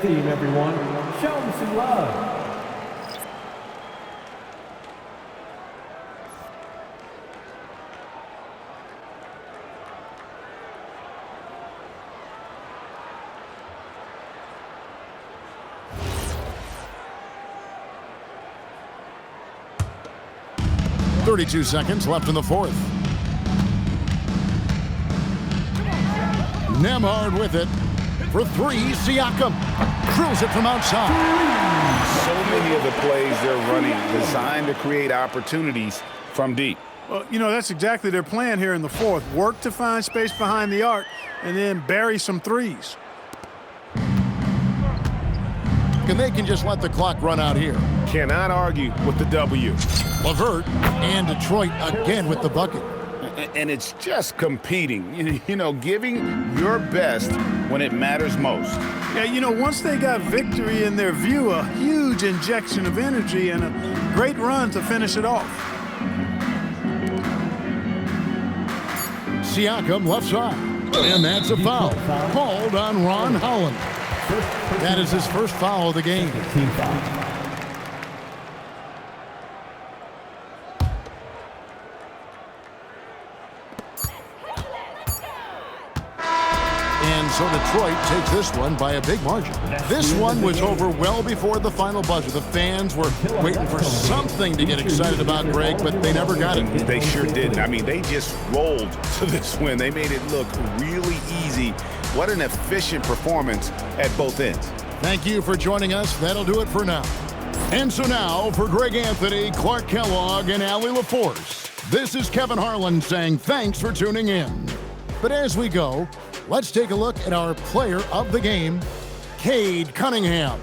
team, everyone. Show them some love. .32 seconds left in the fourth. Nemhard with it. For three, Siakam drills it from outside. So many of the plays they're running designed to create opportunities from deep. Well, you know, that's exactly their plan here in the fourth. Work to find space behind the arc and then bury some threes. And they can just let the clock run out here. Cannot argue with the W. LeVert and Detroit again with the bucket. And it's just competing, you know, giving your best when it matters most. Yeah, you know, once they got victory in their view, a huge injection of energy and a great run to finish it off. Siakam left side. And that's a foul. Called on Ron Holland. That is his first foul of the game. Team foul. And so Detroit takes this one by a big margin. This one was over well before the final buzzer. The fans were waiting for something to get excited about, Greg, but they never got it. They sure didn't. I mean, they just rolled to this win. They made it look really easy. What an efficient performance at both ends. Thank you for joining us. That'll do it for now. And so now, for Greg Anthony, Clark Kellogg, and Allie LaForce, this is Kevin Harlan saying thanks for tuning in. But as we go, let's take a look at our player of the game, Cade Cunningham.